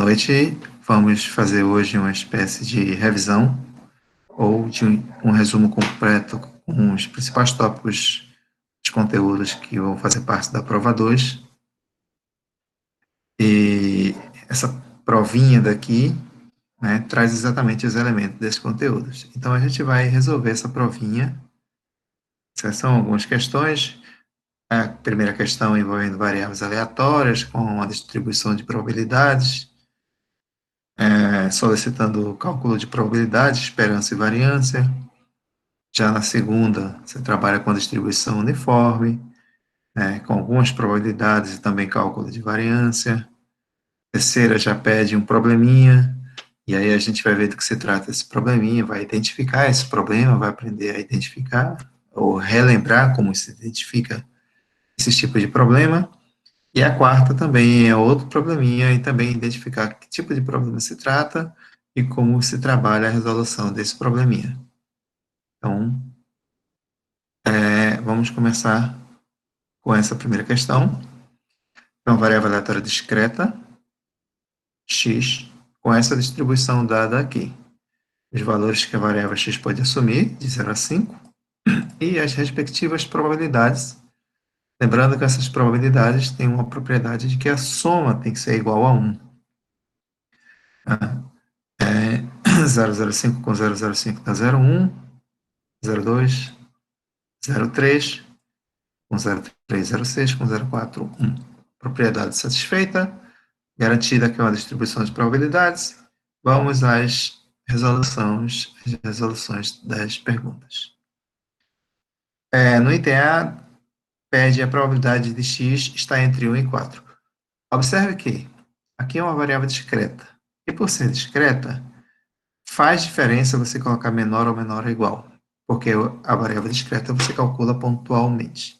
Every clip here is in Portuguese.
noite. Vamos fazer hoje uma espécie de revisão ou de um resumo completo com os principais tópicos de conteúdos que vão fazer parte da prova 2. E essa provinha daqui, né, traz exatamente os elementos desses conteúdos. Então, a gente vai resolver essa provinha. Essas são algumas questões. A primeira questão envolvendo variáveis aleatórias com a distribuição de probabilidades, solicitando o cálculo de probabilidade, esperança e variância. Já na segunda, você trabalha com a distribuição uniforme, com algumas probabilidades e também cálculo de variância. Terceira já pede um probleminha, e aí a gente vai ver do que se trata esse probleminha, vai identificar esse problema, vai aprender a identificar, ou relembrar como se identifica esse tipo de problema. E a quarta também é outro probleminha, e também identificar que tipo de problema se trata e como se trabalha a resolução desse probleminha. Então, vamos começar com essa primeira questão. Então, variável aleatória discreta, x, com essa distribuição dada aqui. Os valores que a variável x pode assumir, de 0 a 5, e as respectivas probabilidades. Lembrando que essas probabilidades têm uma propriedade de que a soma tem que ser igual a 1. 0,05 com 0,05 dá 0,1, 0,2, 0,3, com 0,3, 0,6, com 0,4, 1. Propriedade satisfeita, garantida que é uma distribuição de probabilidades. Vamos às resoluções das perguntas. No item A, pede a probabilidade de x está entre 1 e 4. Observe que aqui é uma variável discreta. E por ser discreta, faz diferença você colocar menor ou menor ou igual. Porque a variável discreta você calcula pontualmente.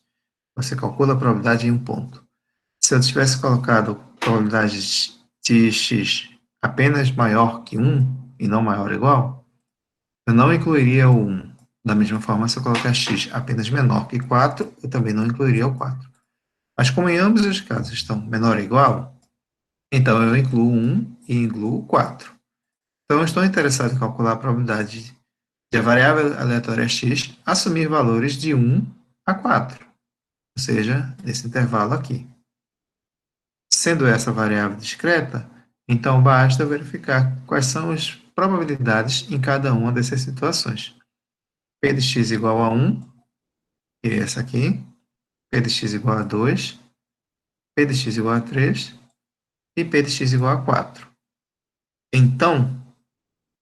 Você calcula a probabilidade em um ponto. Se eu tivesse colocado probabilidade de x apenas maior que 1 e não maior ou igual, eu não incluiria o 1. Da mesma forma, se eu colocar x apenas menor que 4, eu também não incluiria o 4. Mas como em ambos os casos estão menor ou igual, então eu incluo 1 e incluo 4. Então, eu estou interessado em calcular a probabilidade de a variável aleatória x assumir valores de 1 a 4, ou seja, nesse intervalo aqui. Sendo essa variável discreta, então basta verificar quais são as probabilidades em cada uma dessas situações. P de x igual a 1, que é essa aqui, P de x igual a 2, P de x igual a 3 e P de x igual a 4. Então,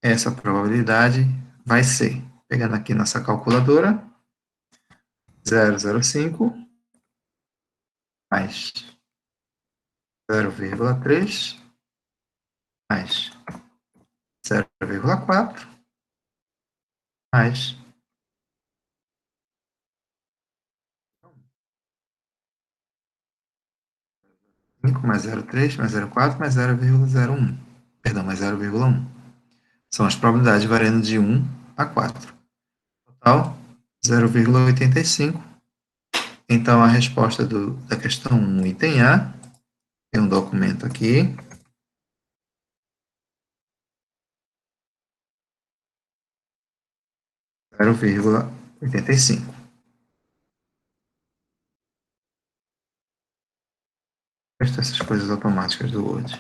essa probabilidade vai ser, pegando aqui nossa calculadora, 0,05 mais 0,3 mais 0,4 mais 5 mais 0,3 mais 0,4 mais 0,01. Perdão, mais 0,1. São as probabilidades variando de 1 a 4. Total, 0,85. Então, a resposta da questão 1, item A, tem um documento aqui. Zero vírgula 85. Essas coisas automáticas do Word.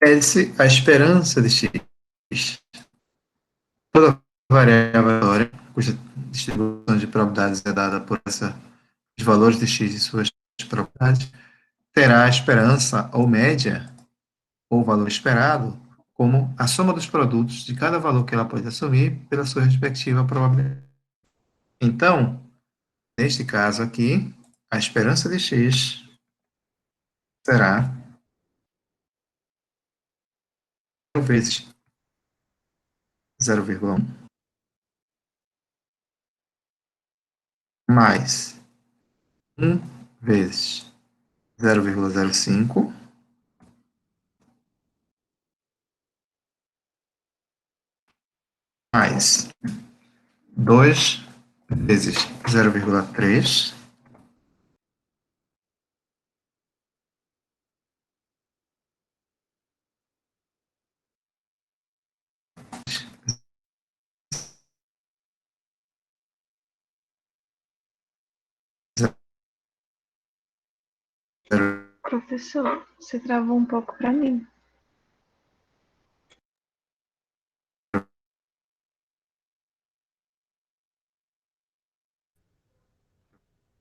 Pede-se a esperança de x. Toda variável aleatória, cuja distribuição de probabilidades é dada por os valores de x e suas probabilidades, terá a esperança ou média, ou valor esperado, como a soma dos produtos de cada valor que ela pode assumir pela sua respectiva probabilidade. Então, neste caso aqui, a esperança de x será 0 vezes 0,1 mais 1 vezes 0,05 mais 2 vezes 0,3 Professor, você travou um pouco para mim.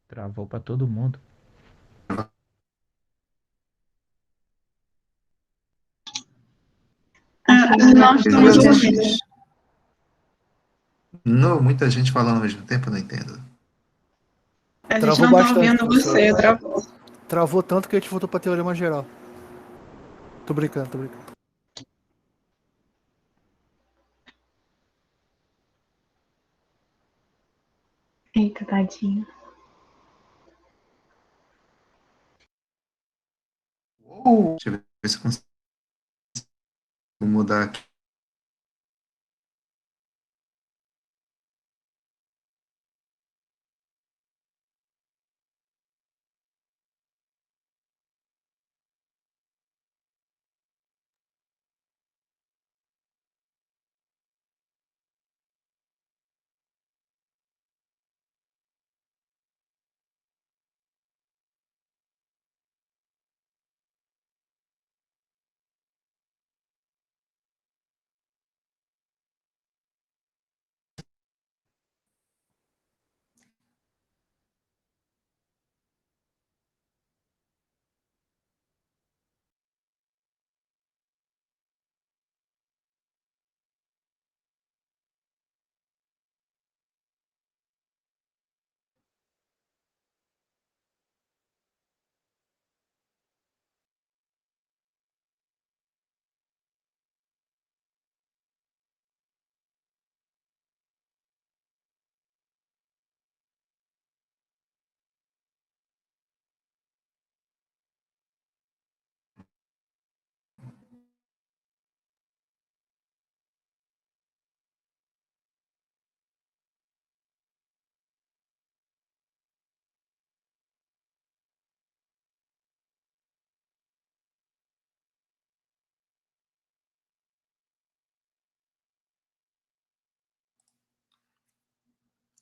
Travou pra todo mundo. Não estamos ouvindo. Não, muita gente falando ao mesmo tempo, eu não entendo. A gente Travou não tá bastante, ouvindo professor. você, travou. Travou tanto que a gente voltou pra teorema geral. Tô brincando, tô brincando. Eita, tadinho. Deixa eu ver se eu consigo mudar aqui.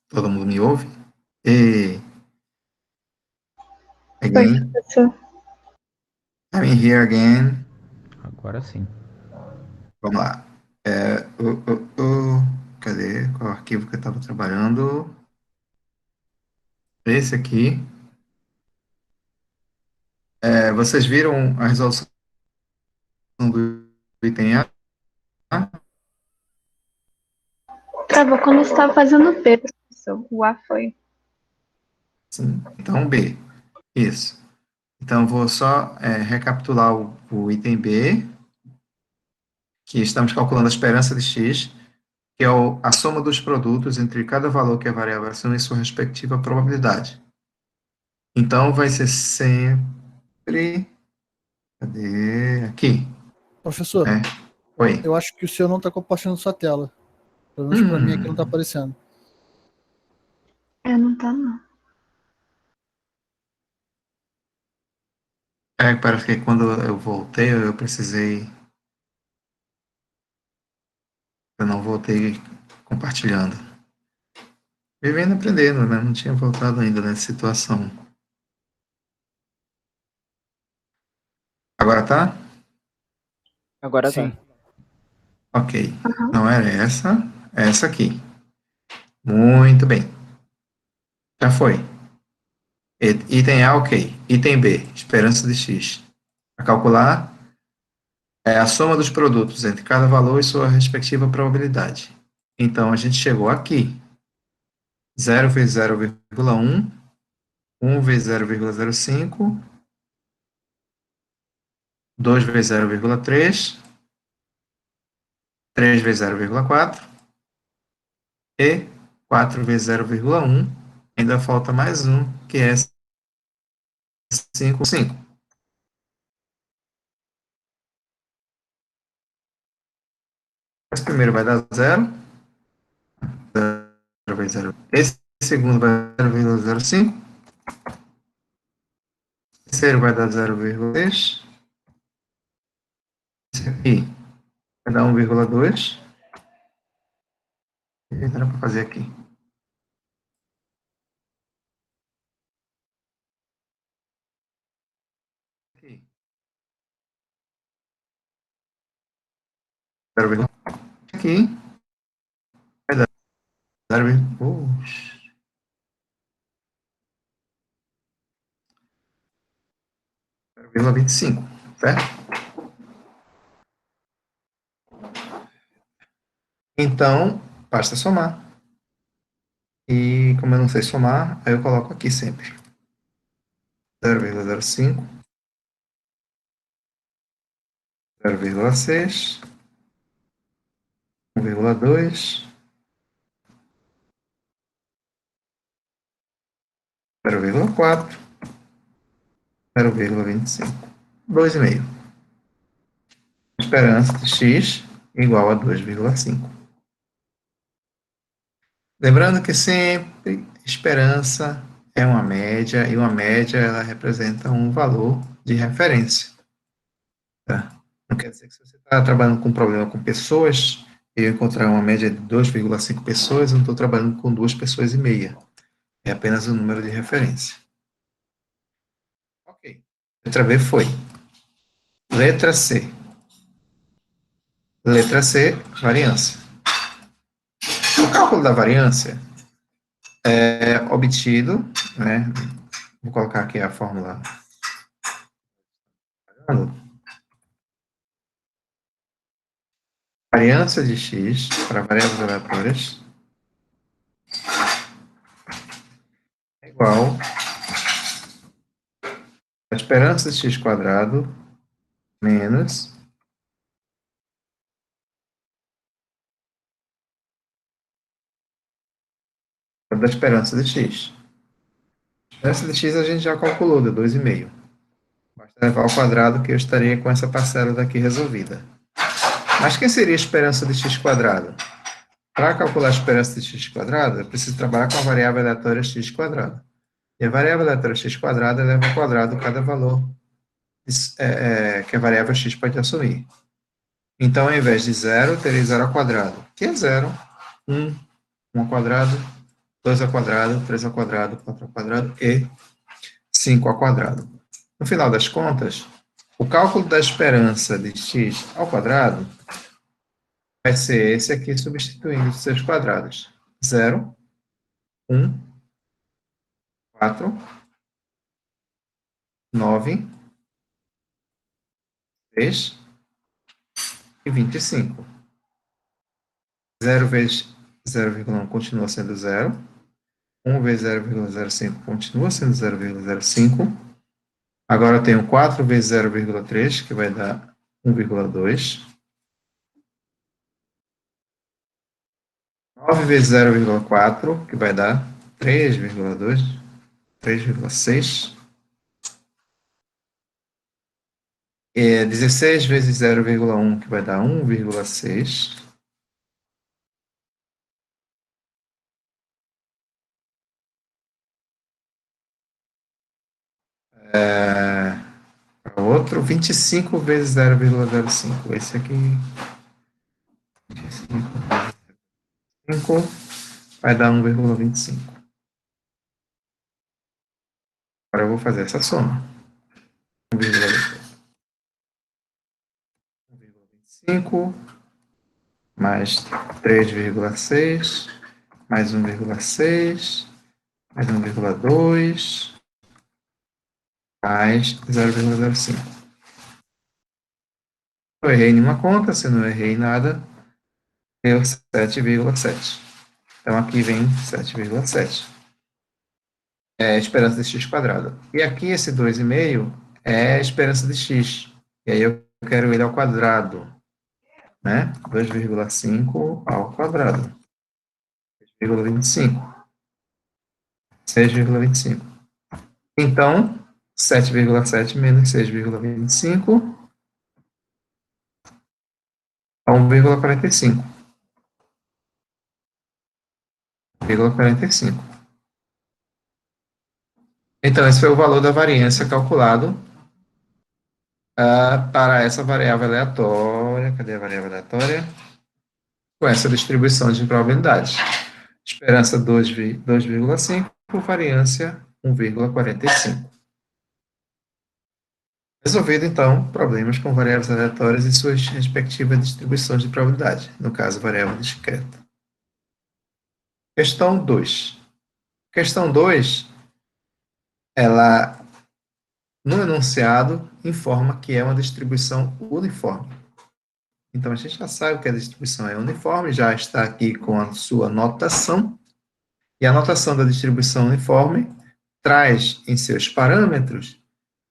Todo mundo me ouve? E Oi, again, professor. I'm here again. Agora sim. Vamos lá. Cadê? Qual é o arquivo que eu estava trabalhando? Esse aqui. Vocês viram a resolução do item A? Travou quando você estava fazendo P, professor. O A foi. Sim. Então, B. Isso. Então, vou só recapitular o item B, que estamos calculando a esperança de x, que é a soma dos produtos entre cada valor que a variável aciona e sua respectiva probabilidade. Então, vai ser sempre... Cadê? Aqui. Professor, Né? Oi. eu acho que o senhor não tá compartilhando sua tela. Pelo menos pra mim aqui não tá Hum, aparecendo. Não tá, não. parece que quando eu voltei, eu precisei... Eu não voltei compartilhando. Vivendo e aprendendo, né? Não tinha voltado ainda nessa situação. Agora tá? Agora tá. Sim. Ok. Aham. Não era essa, é essa aqui. Muito bem. Já foi. Item A, ok. Item B, esperança de x. Para calcular, é a soma dos produtos entre cada valor e sua respectiva probabilidade. Então, a gente chegou aqui. 0 vezes 0,1, 1 vezes 0,05, 2 vezes 0,3, 3 vezes 0,4 e 4 vezes 0,1. Ainda falta mais um, que é 5. Esse primeiro vai dar 0, 0 vezes 0. Esse segundo vai dar 0,05. Esse terceiro vai dar 0,3. Esse aqui vai dar 1,2. Era para fazer aqui. Aqui. 0, aqui. Vai dar 0,25, certo? Então, basta somar. E como eu não sei somar, aí eu coloco aqui sempre. 0,05, 0,6, 1,2, 0,4, 0,25. 2,5. Esperança de x igual a 2,5. Lembrando que sempre esperança é uma média, e uma média ela representa um valor de referência. Tá? Não quer dizer que se você está trabalhando com um problema com pessoas, eu encontrar uma média de 2,5 pessoas, eu não estou trabalhando com 2 pessoas e meia. É apenas o número de referência. Ok. Letra B foi. Letra C. Letra C, variância. O cálculo da variância é obtido, né? Vou colocar aqui a fórmula. Variância de x para variáveis aleatórias é igual a esperança de x quadrado menos a da esperança de x. A esperança de x a gente já calculou, deu 2,5. Basta levar ao quadrado que eu estaria com essa parcela daqui resolvida. Mas quem seria a esperança de x quadrado? Para calcular a esperança de x quadrado, eu preciso trabalhar com a variável aleatória x quadrado. E a variável aleatória x quadrado eleva ao quadrado cada valor que a variável x pode assumir. Então, ao invés de 0, terei 0 ao quadrado, que é 0, 1, 1 ao quadrado, 2 ao quadrado, 3 ao quadrado, 4 ao quadrado e 5 ao quadrado. No final das contas, o cálculo da esperança de x ao quadrado vai ser esse aqui, substituindo os seus quadrados. 0, 1, 4, 9, 3 e 25. 0 vezes 0,1 continua sendo 0. 1 vezes 0,05 continua sendo 0,05. Agora eu tenho 4 vezes 0,3, que vai dar 1,2. 9 vezes 0,4, que vai dar 3,2, 3,6. 16 vezes 0,1, que vai dar 1,6. Para outro, 25 vezes 0,05. Esse aqui. 25 vai dar 1,25. Agora eu vou fazer essa soma. 1,25 mais 3,6 mais 1,6 mais 1,2 mais 0,05. Não errei nenhuma conta, se não errei nada, deu 7,7. Então aqui vem 7,7. É a esperança de x quadrado. E aqui esse 2,5 é a esperança de x. E aí eu quero ele ao quadrado, né? 2,5 ao quadrado. 6,25. 6,25. Então, 7,7 menos 6,25 a 1,45. 1,45. Então, esse foi o valor da variância calculado para essa variável aleatória. Cadê a variável aleatória? Com essa distribuição de probabilidades. Esperança 2,5, variância 1,45. Resolvido, então, problemas com variáveis aleatórias e suas respectivas distribuições de probabilidade, no caso, variável discreta. Questão 2. Questão 2, ela, no enunciado, informa que é uma distribuição uniforme. Então, a gente já sabe que a distribuição é uniforme, já está aqui com a sua notação, e a notação da distribuição uniforme traz em seus parâmetros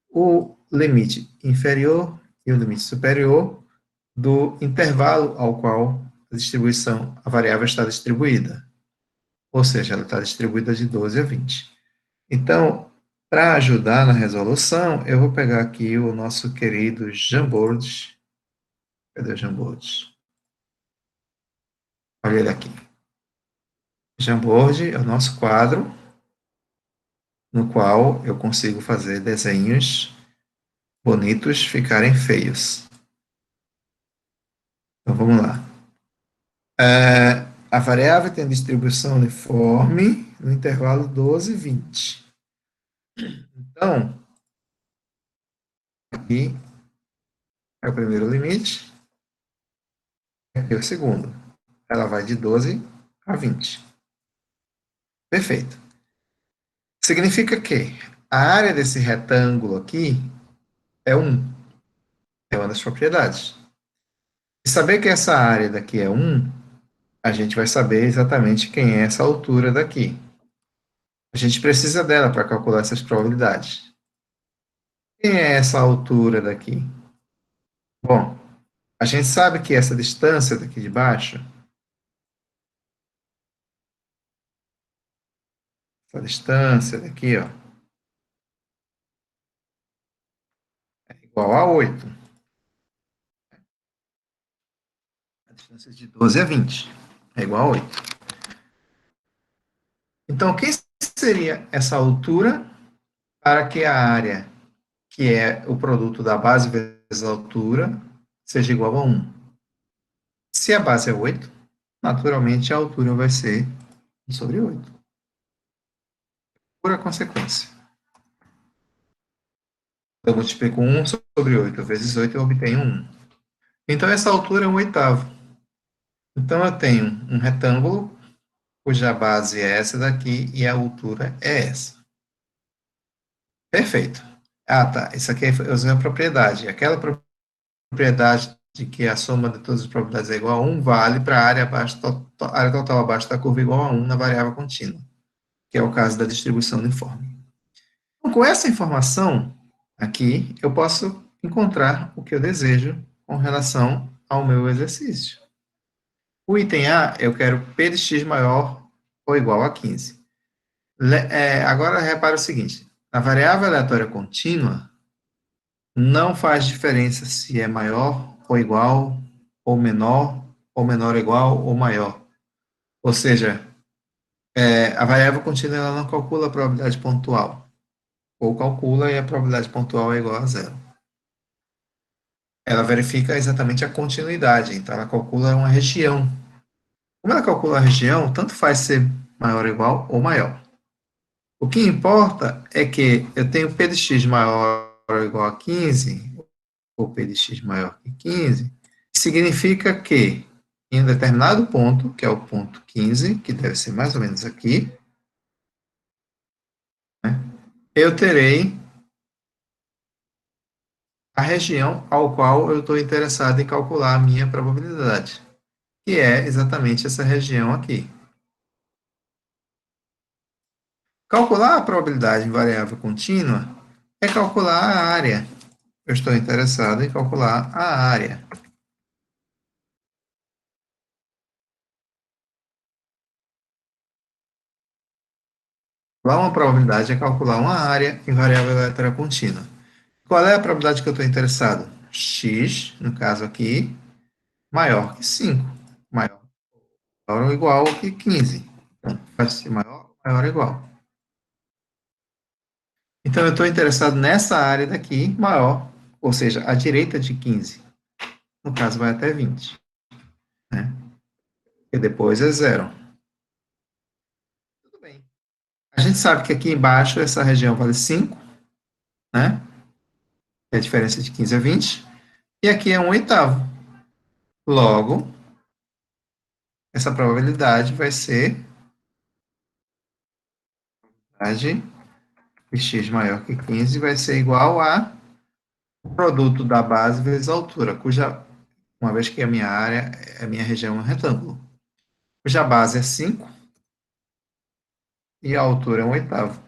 o limite inferior e o limite superior do intervalo ao qual a variável está distribuída. Ou seja, ela está distribuída de 12 a 20. Então, para ajudar na resolução, eu vou pegar aqui o nosso querido Jamboard. Cadê o Jamboard? Olha ele aqui. Jamboard é o nosso quadro, no qual eu consigo fazer desenhos bonitos ficarem feios. Então, vamos lá. A variável tem distribuição uniforme no intervalo 12 e 20. Então, aqui é o primeiro limite, aqui é o segundo. Ela vai de 12 a 20. Perfeito. Significa que a área desse retângulo aqui é 1. É uma das propriedades. E saber que essa área daqui é 1, a gente vai saber exatamente quem é essa altura daqui. A gente precisa dela para calcular essas probabilidades. Quem é essa altura daqui? Bom, a gente sabe que essa distância daqui de baixo, essa distância daqui, ó, é igual a 8. A distância de 12 a 20 é igual a 8. Então, quem seria essa altura para que a área, que é o produto da base vezes a altura, seja igual a 1? Se a base é 8, naturalmente a altura vai ser 1 sobre 8. Pura consequência. Eu multiplico 1 sobre 8 vezes 8, eu obtenho 1. Então, essa altura é 1/8. Então, eu tenho um retângulo, cuja base é essa daqui, e a altura é essa. Perfeito. Ah, tá. Isso aqui eu usei a propriedade. Aquela propriedade de que a soma de todas as probabilidades é igual a 1 vale para a área total abaixo da curva igual a 1 na variável contínua, que é o caso da distribuição uniforme. Então, com essa informação aqui, eu posso encontrar o que eu desejo com relação ao meu exercício. O item A, eu quero P de x maior ou igual a 15. Agora, repara o seguinte, a variável aleatória contínua não faz diferença se é maior ou igual, ou menor ou igual, ou maior. Ou seja, a variável contínua ela não calcula a probabilidade pontual. Ou calcula e a probabilidade pontual é igual a 0. Ela verifica exatamente a continuidade, então ela calcula uma região. Como ela calcula a região, tanto faz ser maior ou igual ou maior. O que importa é que eu tenho P de x maior ou igual a 15, ou P de x maior que 15, significa que em um determinado ponto, que é o ponto 15, que deve ser mais ou menos aqui, né, eu terei a região ao qual eu estou interessado em calcular a minha probabilidade, que é exatamente essa região aqui. Calcular a probabilidade em variável contínua é calcular a área. Eu estou interessado em calcular a área. Calcular uma probabilidade é calcular uma área em variável aleatória contínua. Qual é a probabilidade que eu estou interessado? X, no caso aqui, maior que 5. Maior ou igual que 15. Então, vai ser maior ou igual. Então, eu estou interessado nessa área daqui, maior, ou seja, à direita de 15. No caso, vai até 20. Né? E depois é 0. Tudo bem. A gente sabe que aqui embaixo essa região vale 5, né? que é a diferença de 15 a 20, e aqui é 1/8. Logo, essa probabilidade vai ser de x maior que 15 vai ser igual a o produto da base vezes a altura, uma vez que a minha área, a minha região é um retângulo, cuja base é 5 e a altura é 1/8.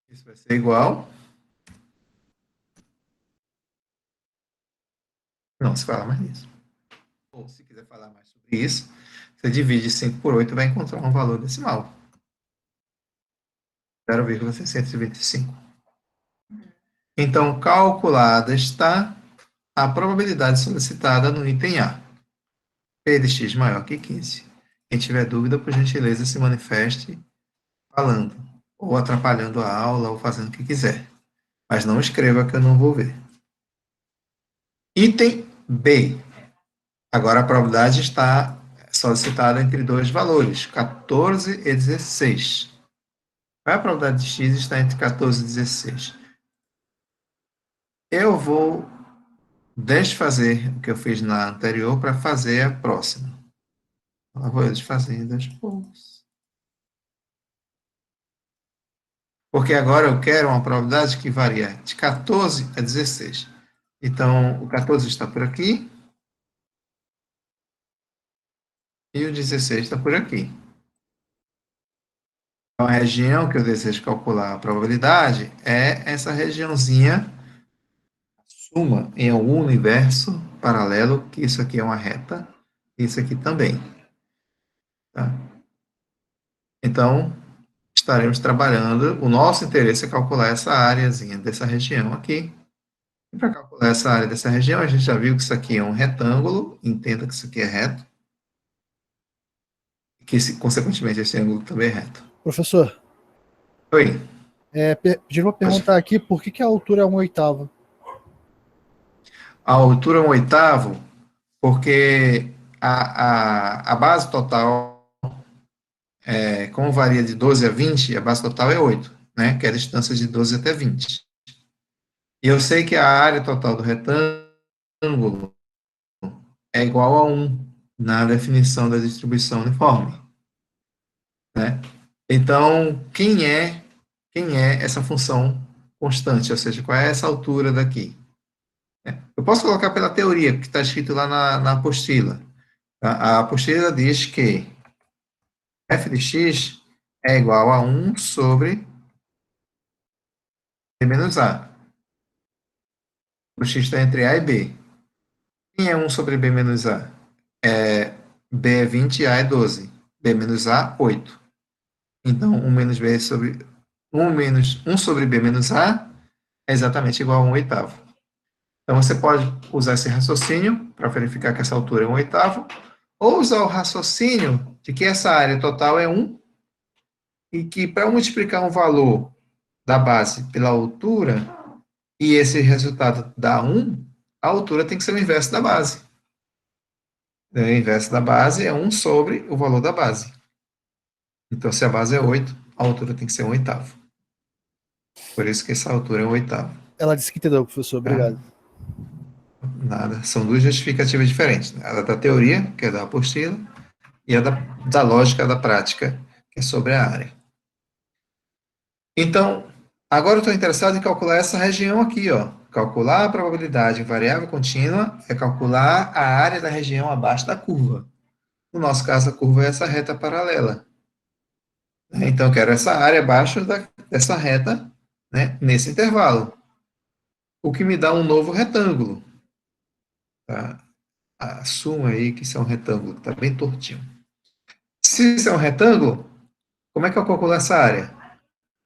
Isso vai ser igual... Não, se fala mais nisso. Ou, se quiser falar mais sobre isso, você divide 5 por 8 e vai encontrar um valor decimal. 0,625. Então, calculada está a probabilidade solicitada no item A. P de x maior que 15. Quem tiver dúvida, por gentileza, se manifeste falando, ou atrapalhando a aula, ou fazendo o que quiser. Mas não escreva que eu não vou ver. Item B. Agora a probabilidade está solicitada entre dois valores, 14 e 16. Qual é a probabilidade de x estar entre 14 e 16? Eu vou desfazer o que eu fiz na anterior para fazer a próxima. Eu vou desfazendo aos poucos. Porque agora eu quero uma probabilidade que varia de 14 a 16. Então, o 14 está por aqui. E o 16 está por aqui. Então, a região que eu desejo calcular a probabilidade é essa regiãozinha, suma em algum universo paralelo, que isso aqui é uma reta, isso aqui também. Tá? Então, estaremos trabalhando, o nosso interesse é calcular essa áreazinha dessa região aqui. E para calcular essa área dessa região, a gente já viu que isso aqui é um retângulo, entenda que isso aqui é reto, e que, consequentemente, esse ângulo também é reto. Professor, Oi. Pediram para perguntar aqui por que a altura é 1/8. A altura é 1/8, porque a base total, como varia de 12 a 20, a base total é 8, né? Que é a distância de 12 até 20. E eu sei que a área total do retângulo é igual a 1 na definição da distribuição uniforme, né? Então, quem é essa função constante? Ou seja, qual é essa altura daqui? Eu posso colocar pela teoria, que está escrito lá na apostila. A apostila diz que f de x é igual a 1 sobre b menos a. O x está entre a e b. Quem é 1 sobre b menos a? B é 20 e a é 12. B menos a, 8. Então, 1 menos b sobre 1 sobre b menos a é exatamente igual a 1/8. Então, você pode usar esse raciocínio para verificar que essa altura é 1/8, ou usar o raciocínio de que essa área total é 1, e que para multiplicar um valor da base pela altura, e esse resultado dá 1, a altura tem que ser o inverso da base. O inverso da base é 1 sobre o valor da base. Então, se a base é 8, a altura tem que ser 1/8. Por isso que essa altura é 1/8. Ela disse que entendeu, professor. Obrigado. Nada. São duas justificativas diferentes. A da teoria, que é da apostila, e a da lógica da prática, que é sobre a área. Então, agora eu estou interessado em calcular essa região aqui, ó. Calcular a probabilidade em variável contínua é calcular a área da região abaixo da curva. No nosso caso, a curva é essa reta paralela. Então, eu quero essa área abaixo dessa reta, né, nesse intervalo. O que me dá um novo retângulo. Tá? Assuma aí que isso é um retângulo, está bem tortinho. Se isso é um retângulo, como é que eu calculo essa área?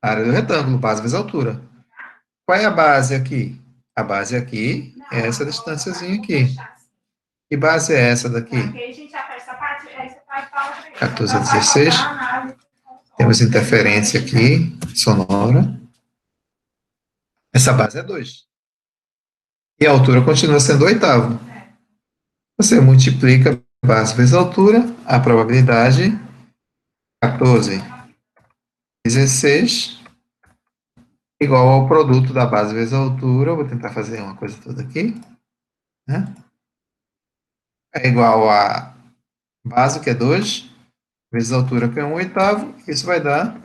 A área do retângulo, base vezes altura. Qual é a base aqui? A base aqui é essa distânciazinha aqui. Que base é essa daqui? 14 a 16. Temos interferência aqui, sonora. Essa base é 2. E a altura continua sendo 8º. Você multiplica base vezes altura, a probabilidade 14 16 igual ao produto da base vezes a altura. Eu vou tentar fazer uma coisa toda aqui, né? É igual a base, que é 2, vezes a altura, que é 1/8. Isso vai dar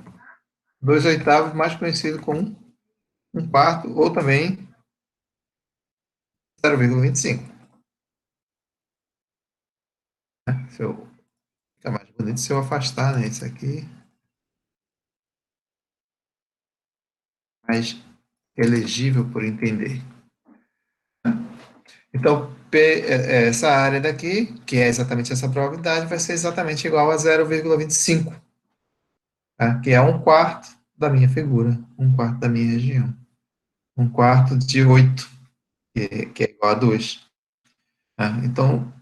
2/8, mais conhecido como 1/4, ou também 0,25. Fica mais bonito se eu afastar, né? Isso aqui, mais elegível por entender. Então, essa área daqui, que é exatamente essa probabilidade, vai ser exatamente igual a 0,25, tá? Que é 1/4 da minha figura, 1/4 da minha região. 1/4 de 8, que é igual a 2. Tá? Então,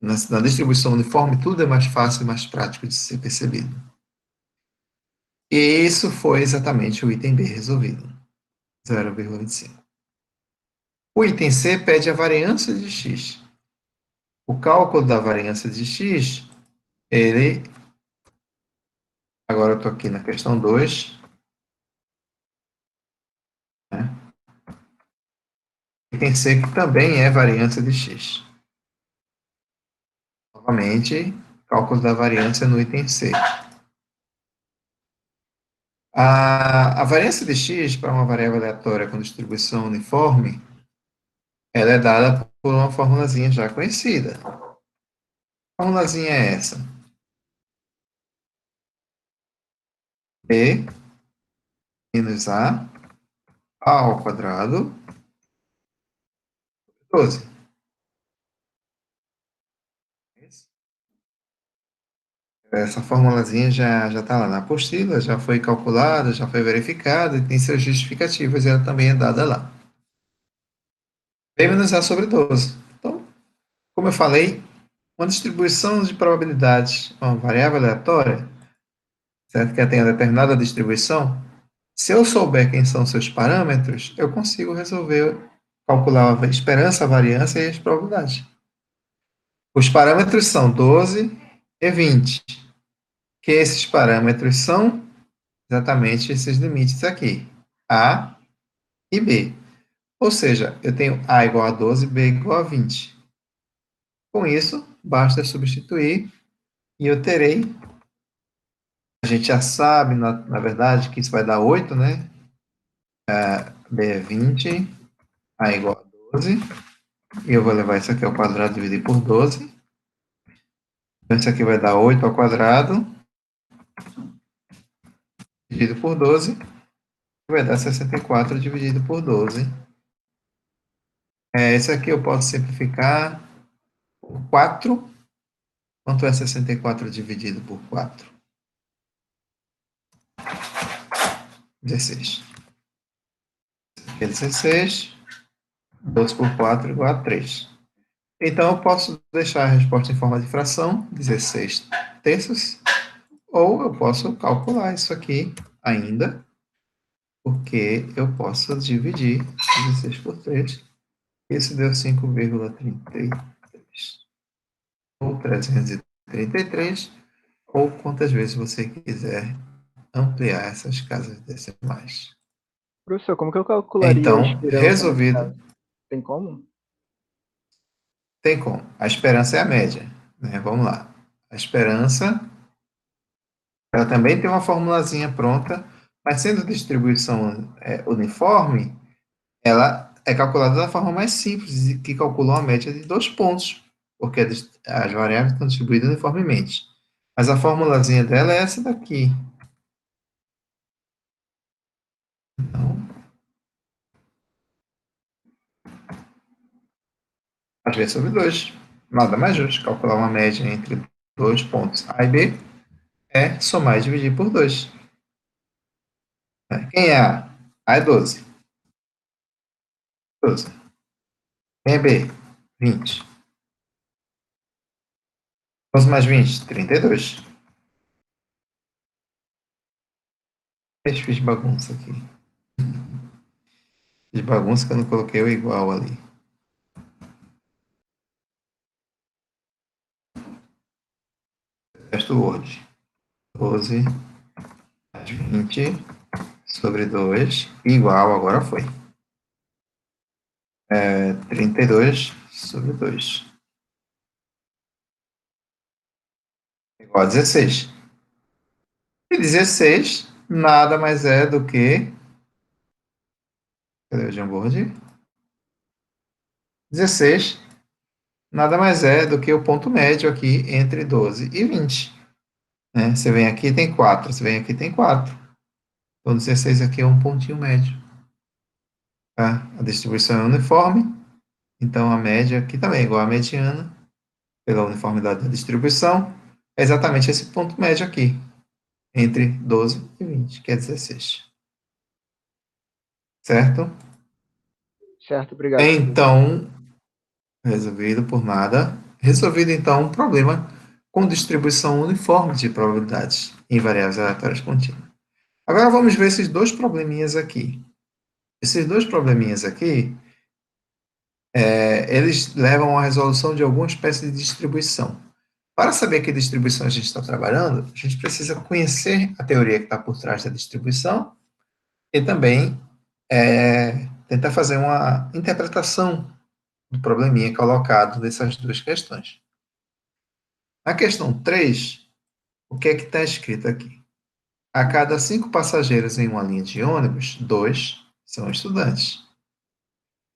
na distribuição uniforme, tudo é mais fácil e mais prático de ser percebido. E isso foi exatamente o item B resolvido, 0,25. O item C pede a variância de x. O cálculo da variância de x, agora eu estou aqui na questão 2, né? Item C, que também é variância de x. Novamente, cálculo da variância no item C. A variância de x para uma variável aleatória com distribuição uniforme, ela é dada por uma formulazinha já conhecida. A formulazinha é essa. B menos A ao quadrado, 12. Essa formulazinha já está lá na apostila, já foi calculada, já foi verificada e tem suas justificativas, e ela também é dada lá. B menos A sobre 12. Então, como eu falei, uma distribuição de probabilidades, uma variável aleatória, certo? Que tem uma determinada distribuição, se eu souber quem são seus parâmetros, eu consigo resolver, calcular a esperança, a variância e as probabilidades. Os parâmetros são 12 e 20, que esses parâmetros são exatamente esses limites aqui, A e B. Ou seja, eu tenho A igual a 12, B igual a 20. Com isso, basta substituir e eu terei, a gente já sabe, na verdade, que isso vai dar 8, né? B é 20, A igual a 12, e eu vou levar isso aqui ao quadrado e dividir por 12. Então, isso aqui vai dar 8 ao quadrado, dividido por 12, vai dar 64 dividido por 12. Esse aqui eu posso simplificar por 4. Quanto é 64 dividido por 4? 16. Aqui é 16. 12 por 4 igual a 3. Então, eu posso deixar a resposta em forma de fração, 16 terços, ou eu posso calcular isso aqui ainda, porque eu posso dividir 16 por 3. Isso deu 5,33. Ou 333, ou quantas vezes você quiser ampliar essas casas decimais. Professor, como que eu calcularia a Então, esperança nesse resolvido, caso? Tem como? tem como. A esperança é a média, né? Vamos lá. A esperança, ela também tem uma formulazinha pronta, mas sendo distribuição uniforme, ela é calculada da forma mais simples, que calcula uma média de 2 pontos, porque as variáveis estão distribuídas uniformemente. Mas a formulazinha dela é essa daqui. Então, às vezes sobre 2. Nada mais justo. Calcular uma média entre 2 pontos A e B é somar e dividir por 2. Quem é A? A é 12. 12. Quem é B? 20. 12 mais 20, 32. Fiz bagunça aqui. Fiz bagunça que eu não coloquei o igual ali. Teste o Word. 12 20 sobre 2 igual, agora foi. 32 sobre 2 igual a 16. E 16 nada mais é do que... Cadê o Jamboard? 16 nada mais é do que o ponto médio aqui entre 12 e 20. Né? Você vem aqui tem 4, você vem aqui tem 4. Então, 16 aqui é um pontinho médio. Tá? A distribuição é uniforme, então a média aqui também é igual à mediana, pela uniformidade da distribuição, é exatamente esse ponto médio aqui, entre 12 e 20, que é 16. Certo? Certo, obrigado. professor. Então, resolvido por nada. Resolvido, então, um problema com distribuição uniforme de probabilidades em variáveis aleatórias contínuas. Agora vamos ver esses dois probleminhas aqui. Esses dois probleminhas aqui, eles levam à resolução de alguma espécie de distribuição. Para saber que distribuição a gente está trabalhando, a gente precisa conhecer a teoria que está por trás da distribuição e também tentar fazer uma interpretação do probleminha colocado nessas duas questões. Na questão 3, o que é que está escrito aqui? A cada 5 passageiros em uma linha de ônibus, 2 são estudantes.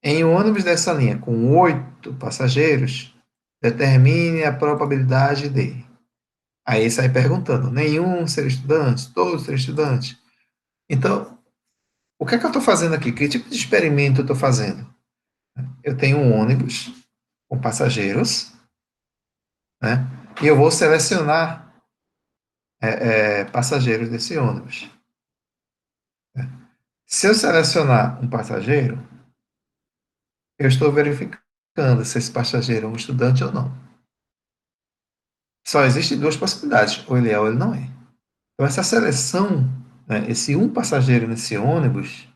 Em um ônibus dessa linha com 8 passageiros, determine a probabilidade de... Aí sai perguntando, nenhum ser estudante, todos ser estudante. Então, o que é que eu estou fazendo aqui? Que tipo de experimento eu estou fazendo? Eu tenho um ônibus com passageiros, né? E eu vou selecionar passageiros desse ônibus. Se eu selecionar um passageiro, eu estou verificando se esse passageiro é um estudante ou não. Só existem duas possibilidades, ou ele é ou ele não é. Então, essa seleção, né, esse um passageiro nesse ônibus,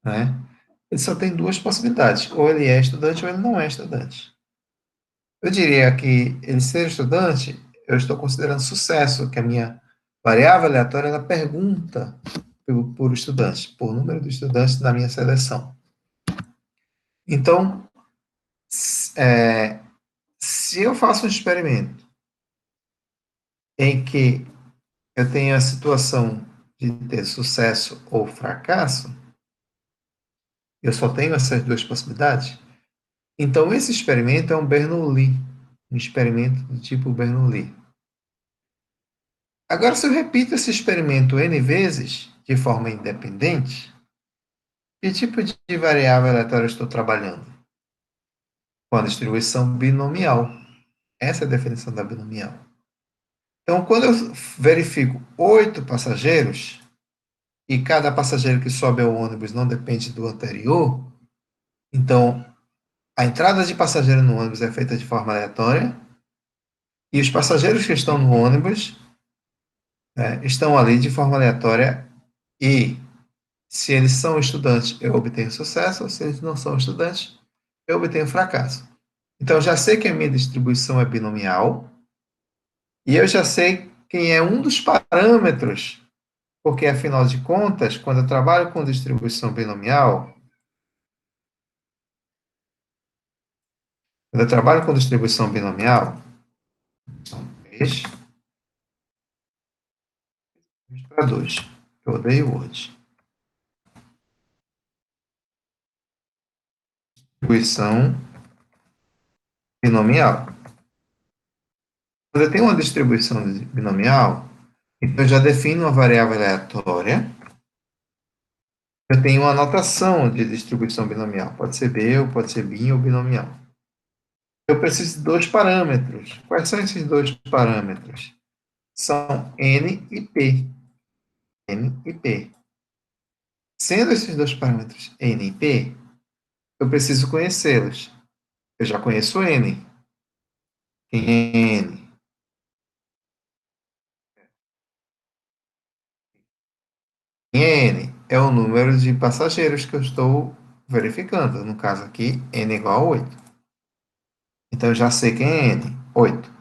né, ele só tem duas possibilidades, ou ele é estudante ou ele não é estudante. Eu diria que ele ser estudante, eu estou considerando sucesso, que a minha variável aleatória ela pergunta por estudante, por número de estudantes da minha seleção. Então, se eu faço um experimento em que eu tenho a situação de ter sucesso ou fracasso, eu só tenho essas duas possibilidades, então esse experimento é um Bernoulli, um experimento do tipo Bernoulli. Agora, se eu repito esse experimento N vezes, de forma independente, que tipo de variável aleatória eu estou trabalhando? Com a distribuição binomial. Essa é a definição da binomial. Então, quando eu verifico 8 passageiros, e cada passageiro que sobe ao ônibus não depende do anterior, então, a entrada de passageiro no ônibus é feita de forma aleatória, e os passageiros que estão no ônibus estão ali de forma aleatória, e se eles são estudantes, eu obtenho sucesso, se eles não são estudantes, eu obtenho fracasso. Então, eu já sei que a minha distribuição é binomial, e eu já sei quem é um dos parâmetros, porque, afinal de contas, quando eu trabalho com distribuição binomial, são 3 para 2. Eu odeio Word. Distribuição binomial. Quando eu tenho uma distribuição binomial, então eu já defino uma variável aleatória. Eu tenho uma notação de distribuição binomial. Pode ser B, ou pode ser bin ou binomial. Eu preciso de dois parâmetros. Quais são esses dois parâmetros? São N e P. N e P. Sendo esses dois parâmetros N e P, eu preciso conhecê-los. Eu já conheço N. Quem é N? Quem é N? É o número de passageiros que eu estou verificando. No caso aqui, N igual a 8. Então, eu já sei quem é N. 8.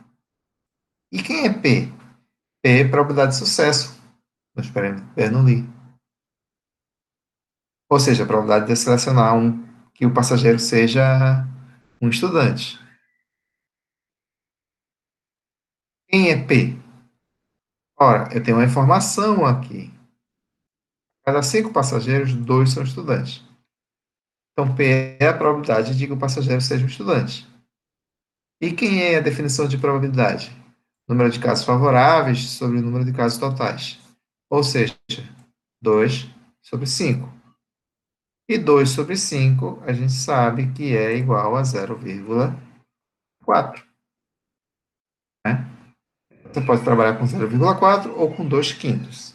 E quem é P? P é probabilidade de sucesso. nos parâmetros de Bernoulli. Ou seja, a probabilidade de eu selecionar que o passageiro seja um estudante. Quem é P? Ora, eu tenho uma informação aqui. Cada 5 passageiros, 2 são estudantes. Então, P é a probabilidade de que o passageiro seja um estudante. E quem é a definição de probabilidade? Número de casos favoráveis sobre o número de casos totais. Ou seja, 2 sobre 5. E 2 sobre 5, a gente sabe que é igual a 0,4. Né? Você pode trabalhar com 0,4 ou com 2 quintos.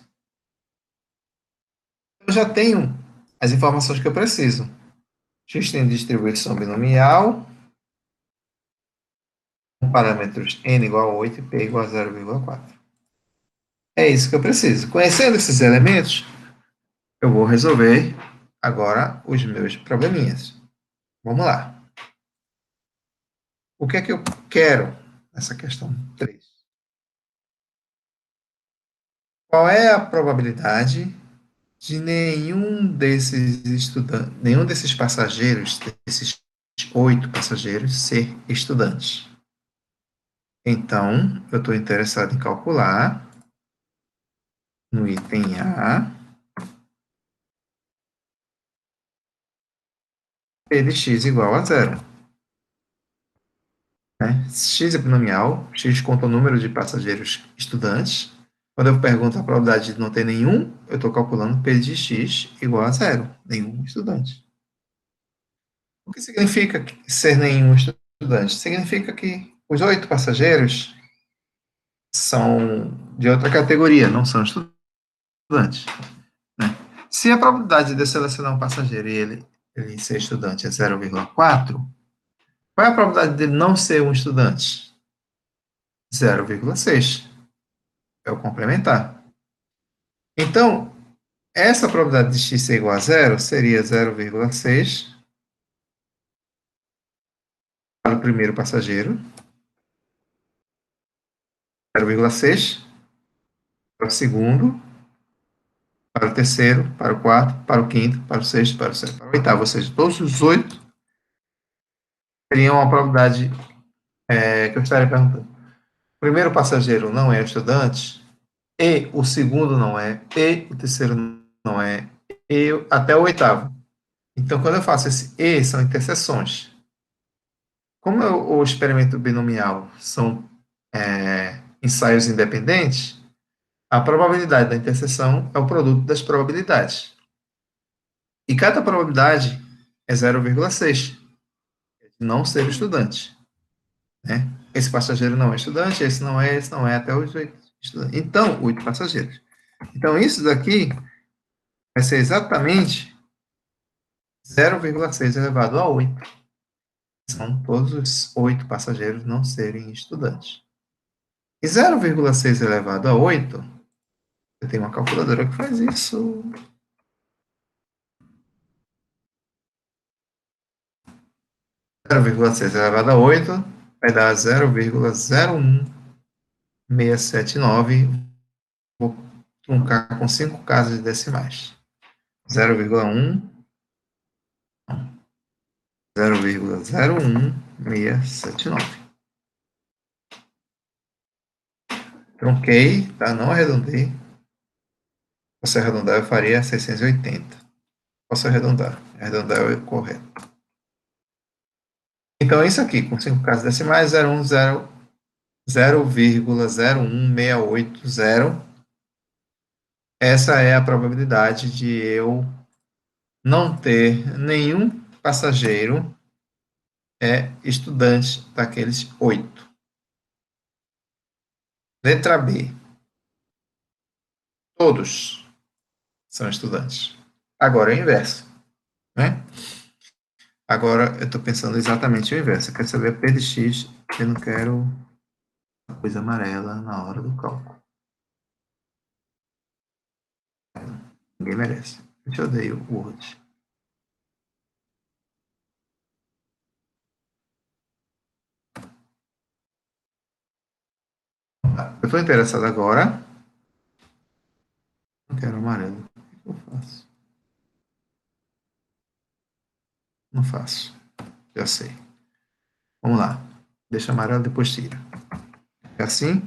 Eu já tenho as informações que eu preciso. X tem distribuição binomial, com parâmetros n igual a 8 e p igual a 0,4. É isso que eu preciso. Conhecendo esses elementos, eu vou resolver agora os meus probleminhas. Vamos lá. O que é que eu quero nessa questão 3? Qual é a probabilidade de nenhum desses passageiros, desses 8 passageiros, ser estudante? Então, eu estou interessado em calcular no item A P de x igual a zero. Né? X é binomial, x conta o número de passageiros estudantes. Quando eu pergunto a probabilidade de não ter nenhum, eu estou calculando P de x igual a zero, nenhum estudante. O que significa ser nenhum estudante? Significa que os 8 passageiros são de outra categoria, não são estudantes. Né? Se a probabilidade de eu selecionar um passageiro e ele ser estudante é 0,4, qual é a probabilidade dele não ser um estudante? 0,6. É o complementar. Então, essa probabilidade de x ser igual a zero seria 0,6 para o primeiro passageiro, 0,6 para o segundo, para o terceiro, para o quarto, para o quinto, para o sexto, para o sétimo, para o oitavo. Ou seja, todos os 8 teriam uma probabilidade que eu estaria perguntando. O primeiro passageiro não é estudante, e o segundo não é, e o terceiro não é, e até o oitavo. Então, quando eu faço esse e, são interseções. Como o experimento binomial são ensaios independentes, a probabilidade da interseção é o produto das probabilidades. E cada probabilidade é 0,6 de não ser estudante. Né? Esse passageiro não é estudante, esse não é, até os 8 estudantes. Então, 8 passageiros. Então, isso daqui vai ser exatamente 0,6 elevado a 8. São todos os 8 passageiros não serem estudantes. E 0,6 elevado a 8, eu tenho uma calculadora que faz isso. 0,6 elevado a 8 vai dar 0,01679. Vou truncar com 5 casas decimais. 0,1, 0,01679. Trunquei, tá? Não arredondei. Se fosse arredondar, eu faria 680. Posso arredondar. Arredondar é o correto. Então, é isso aqui, com 5 casas decimais, 0,01680. Essa é a probabilidade de eu não ter nenhum passageiro estudante daqueles 8. Letra B. Todos são estudantes. Agora é o inverso. Né? Agora eu estou pensando exatamente o inverso. Eu quero saber P de x, eu não quero coisa amarela na hora do cálculo. Ninguém merece. Eu odeio o Word. Eu estou interessado agora amarelo. O que eu faço? Não faço. Já sei. Vamos lá. Deixa amarelo, depois tira. É assim.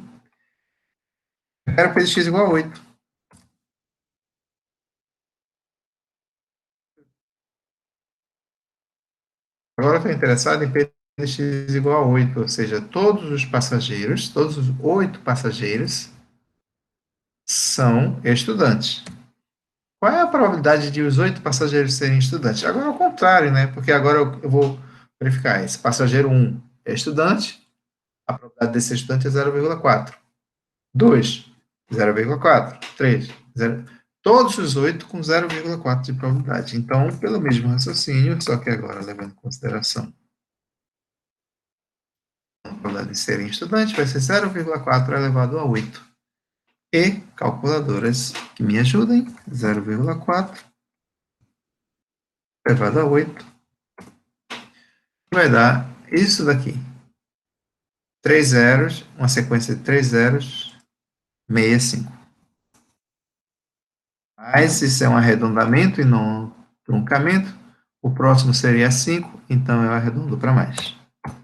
Eu quero px igual a 8. Agora eu estou interessado em px igual a 8, ou seja, todos os 8 passageiros, são estudantes. Qual é a probabilidade de os 8 passageiros serem estudantes? Agora é o contrário, né? Porque agora eu vou verificar. Esse passageiro 1 é estudante, a probabilidade desse estudante é 0,4. 2, 0,4. 3, 0. Todos os 8 com 0,4 de probabilidade. Então, pelo mesmo raciocínio, só que agora levando em consideração a probabilidade de serem estudantes, vai ser 0,4 elevado a 8. E calculadoras que me ajudem, 0,4 elevado a 8, vai dar isso daqui. 3 zeros, uma sequência de 3 zeros, 65. Mas isso é um arredondamento e não um truncamento. O próximo seria 5, então eu arredondo para mais.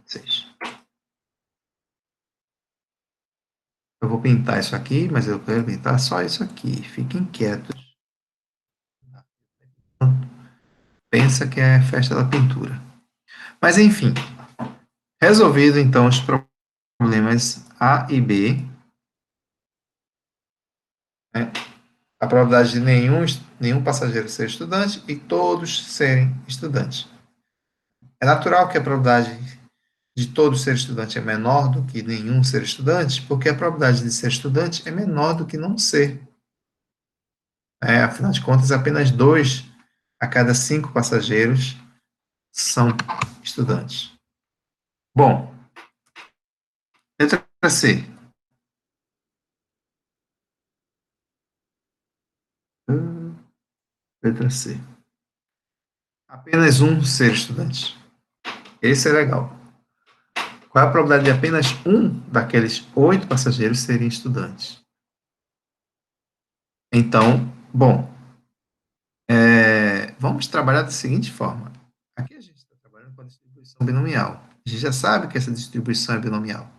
6. Eu vou pintar isso aqui, mas eu quero pintar só isso aqui. Fiquem quietos. Pensa que é festa da pintura. Mas, enfim. Resolvido, então, os problemas A e B. Né? A probabilidade de nenhum passageiro ser estudante e todos serem estudantes. É natural que a probabilidade de todos ser estudante é menor do que nenhum ser estudante, porque a probabilidade de ser estudante é menor do que não ser. Afinal de contas, apenas 2 a cada 5 passageiros são estudantes. Bom, letra C. Letra C. Apenas um ser estudante. Esse é legal. Qual é a probabilidade de apenas um daqueles 8 passageiros serem estudantes? Então, bom, vamos trabalhar da seguinte forma. Aqui a gente está trabalhando com a distribuição binomial. A gente já sabe que essa distribuição é binomial.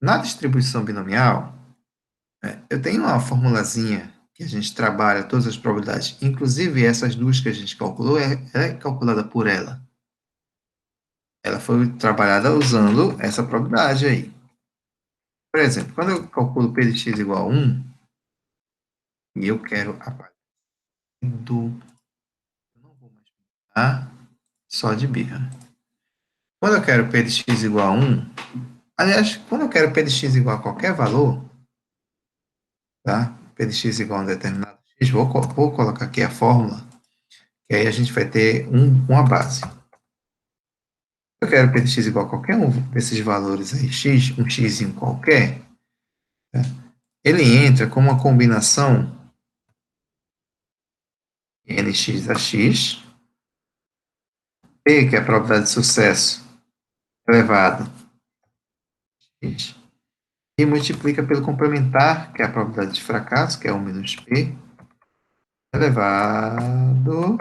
Na distribuição binomial, eu tenho uma formulazinha que a gente trabalha todas as probabilidades, inclusive essas duas que a gente calculou, é calculada por ela. Ela foi trabalhada usando essa probabilidade aí. Por exemplo, quando eu calculo P de x igual a 1, e eu quero a parte do... Eu não vou mais pintar só de birra. Quando eu quero P de x igual a 1, aliás, quando eu quero P de x igual a qualquer valor, tá? P de x igual a um determinado x, vou colocar aqui a fórmula, que aí a gente vai ter uma base. Eu quero P de x igual a qualquer um desses valores aí, x, um x qualquer, tá? Ele entra como uma combinação nx a x, p, que é a probabilidade de sucesso, elevado a x, e multiplica pelo complementar, que é a probabilidade de fracasso, que é 1 menos p, elevado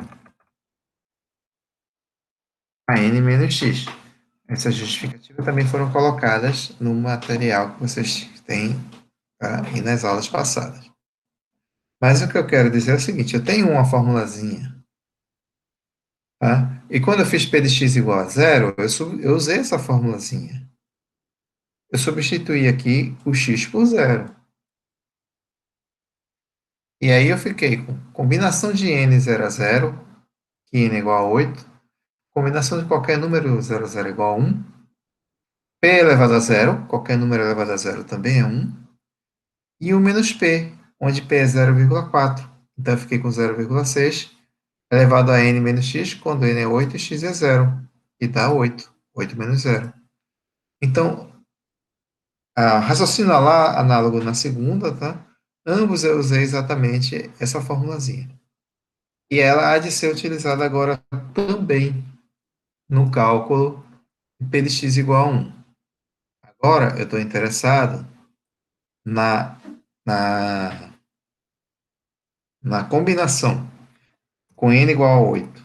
a n menos x. Essas justificativas também foram colocadas no material que vocês têm aí nas aulas passadas. Mas o que eu quero dizer é o seguinte, eu tenho uma formulazinha, tá? E quando eu fiz P de x igual a zero, eu usei essa formulazinha. Eu substituí aqui o x por zero. E aí eu fiquei com combinação de n 0 a 0, que n é igual a 8, combinação de qualquer número 0 a 0 é igual a 1, p elevado a 0, qualquer número elevado a 0 também é 1, e o menos p, onde p é 0,4. Então eu fiquei com 0,6 elevado a n menos x, quando n é 8 e x é 0, e dá 8. 8 menos 0. Então, raciocínio lá, análogo na segunda, tá? Ambos eu usei exatamente essa formulazinha. E ela há de ser utilizada agora também no cálculo de P de x igual a 1. Agora eu estou interessado na na combinação com n igual a 8,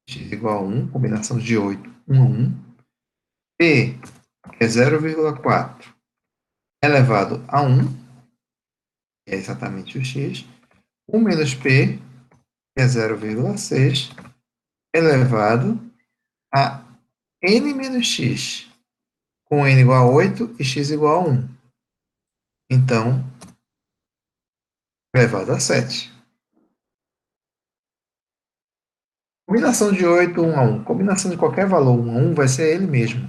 x igual a 1, combinação de 8, 1 a 1, p, que é 0,4, elevado a 1, que é exatamente o x, 1 menos p, que é 0,6, elevado a n menos x, com n igual a 8 e x igual a 1. Então, elevado a 7. Combinação de 8, 1 a 1. Combinação de qualquer valor 1 a 1 vai ser ele mesmo.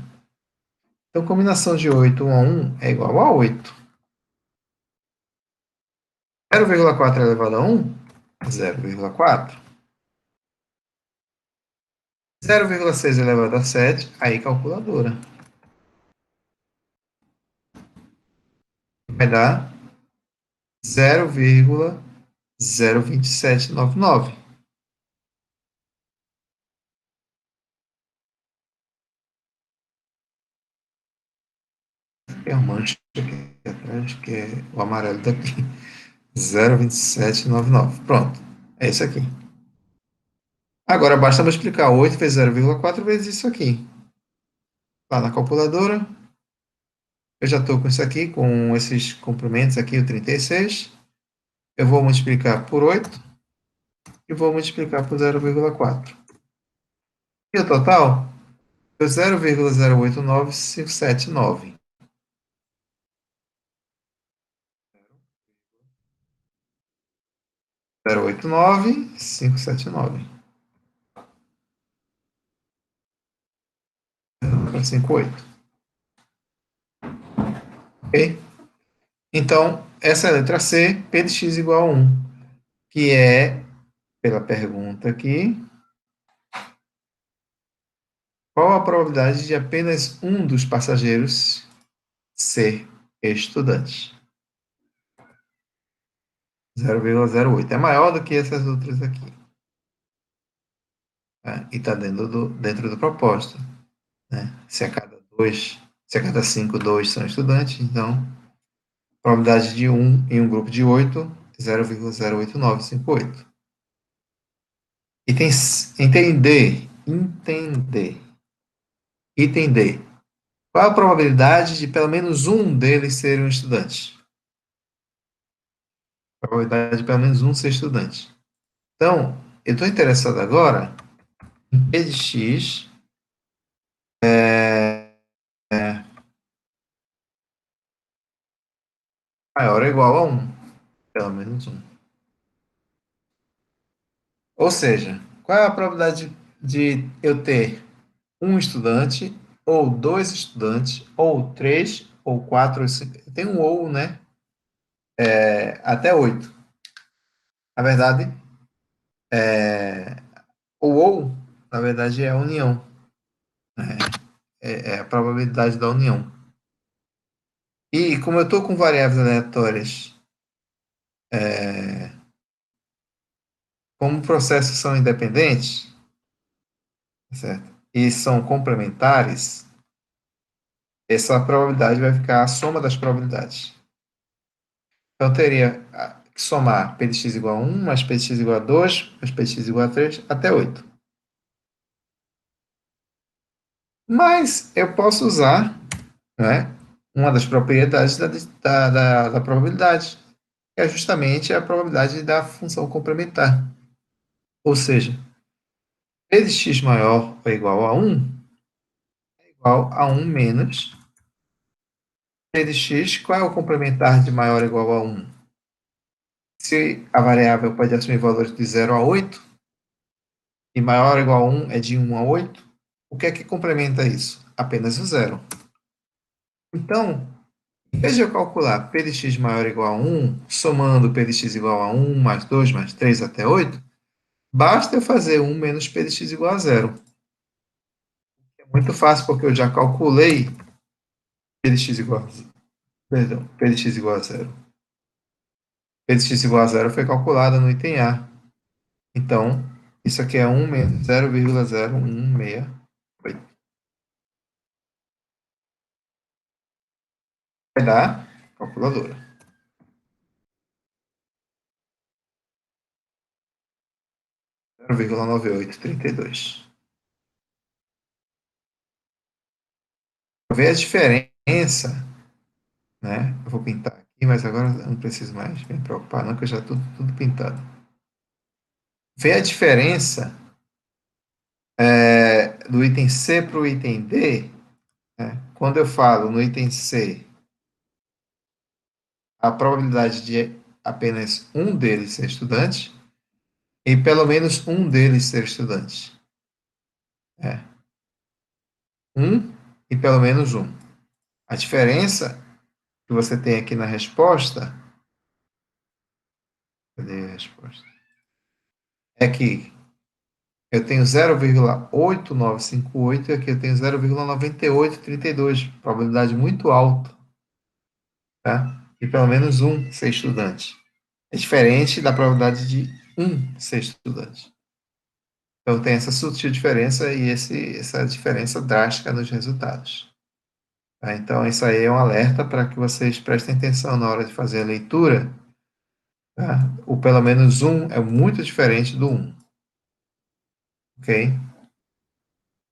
Então, combinação de 8, 1 a 1 é igual a 8. 0,4 elevado a 1, 0,4. 0,6 elevado a 7, aí calculadora. Vai dar 0,02799. Tem uma mancha aqui atrás, que é o amarelo daqui. 0,2799. Pronto. É isso aqui. Agora, basta multiplicar 8 vezes 0,4 vezes isso aqui. Lá na calculadora, eu já estou com isso aqui, com esses comprimentos aqui, o 36. Eu vou multiplicar por 8 e vou multiplicar por 0,4. E o total deu 0,089579. 0,89579. 58. Ok? Então, essa é a letra C, P de x igual a 1, que é, pela pergunta aqui, qual a probabilidade de apenas um dos passageiros ser estudante? 0,08. É maior do que essas outras aqui. Tá? E está dentro do propósito. Né? Se a cada 5, 2 são estudantes, então, probabilidade de 1 em um grupo de 8, 0,08958. Item D. Item D. Qual a probabilidade de pelo menos um deles ser um estudante? Probabilidade de pelo menos um ser estudante. Então, eu estou interessado agora em P de x maior ou igual a 1. Pelo menos um. Ou seja, qual é a probabilidade de eu ter um estudante, ou dois estudantes, ou três, ou quatro, ou cinco? Tem um ou, né? Até 8. Na verdade, o ou, na verdade, é a união. É a probabilidade da união. E como eu estou com variáveis aleatórias, como processos são independentes, certo? E são complementares, essa probabilidade vai ficar a soma das probabilidades. Então, eu teria que somar p de x igual a 1, mais p de x igual a 2, mais p de x igual a 3, até 8. Mas eu posso usar, né, uma das propriedades da probabilidade, que é justamente a probabilidade da função complementar. Ou seja, p de x maior ou igual a 1 é igual a 1 menos p de x. Qual é o complementar de maior ou igual a 1? Se a variável pode assumir valores de 0 a 8, e maior ou igual a 1 é de 1 a 8, o que é que complementa isso? Apenas o zero. Então, em vez de eu calcular p de x maior ou igual a 1, somando p de x igual a 1, mais 2, mais 3 até 8, basta eu fazer 1 menos p de x igual a 0. É muito fácil, porque eu já calculei p de x igual a 0. Perdão, p de x igual a 0. P de x igual a 0 foi calculada no item A. Então, isso aqui é 1 menos 0,0168. Vai dar calculadora. 0,9832. Para ver a diferença, né? Eu vou pintar aqui, mas agora eu não preciso mais me preocupar, não, que eu já tudo pintado. Ver a diferença do item C para o item D, né? Quando eu falo no item C, a probabilidade de apenas um deles ser estudante e pelo menos um deles ser estudante. Um e pelo menos um. A diferença que você tem aqui na resposta, cadê a resposta? É que eu tenho 0,8958 e aqui eu tenho 0,9832, probabilidade muito alta, tá? E pelo menos um ser estudante. É diferente da probabilidade de um ser estudante. Então tem essa sutil diferença e essa diferença drástica nos resultados. Tá? Então isso aí é um alerta para que vocês prestem atenção na hora de fazer a leitura. Tá? O pelo menos um é muito diferente do um. Ok?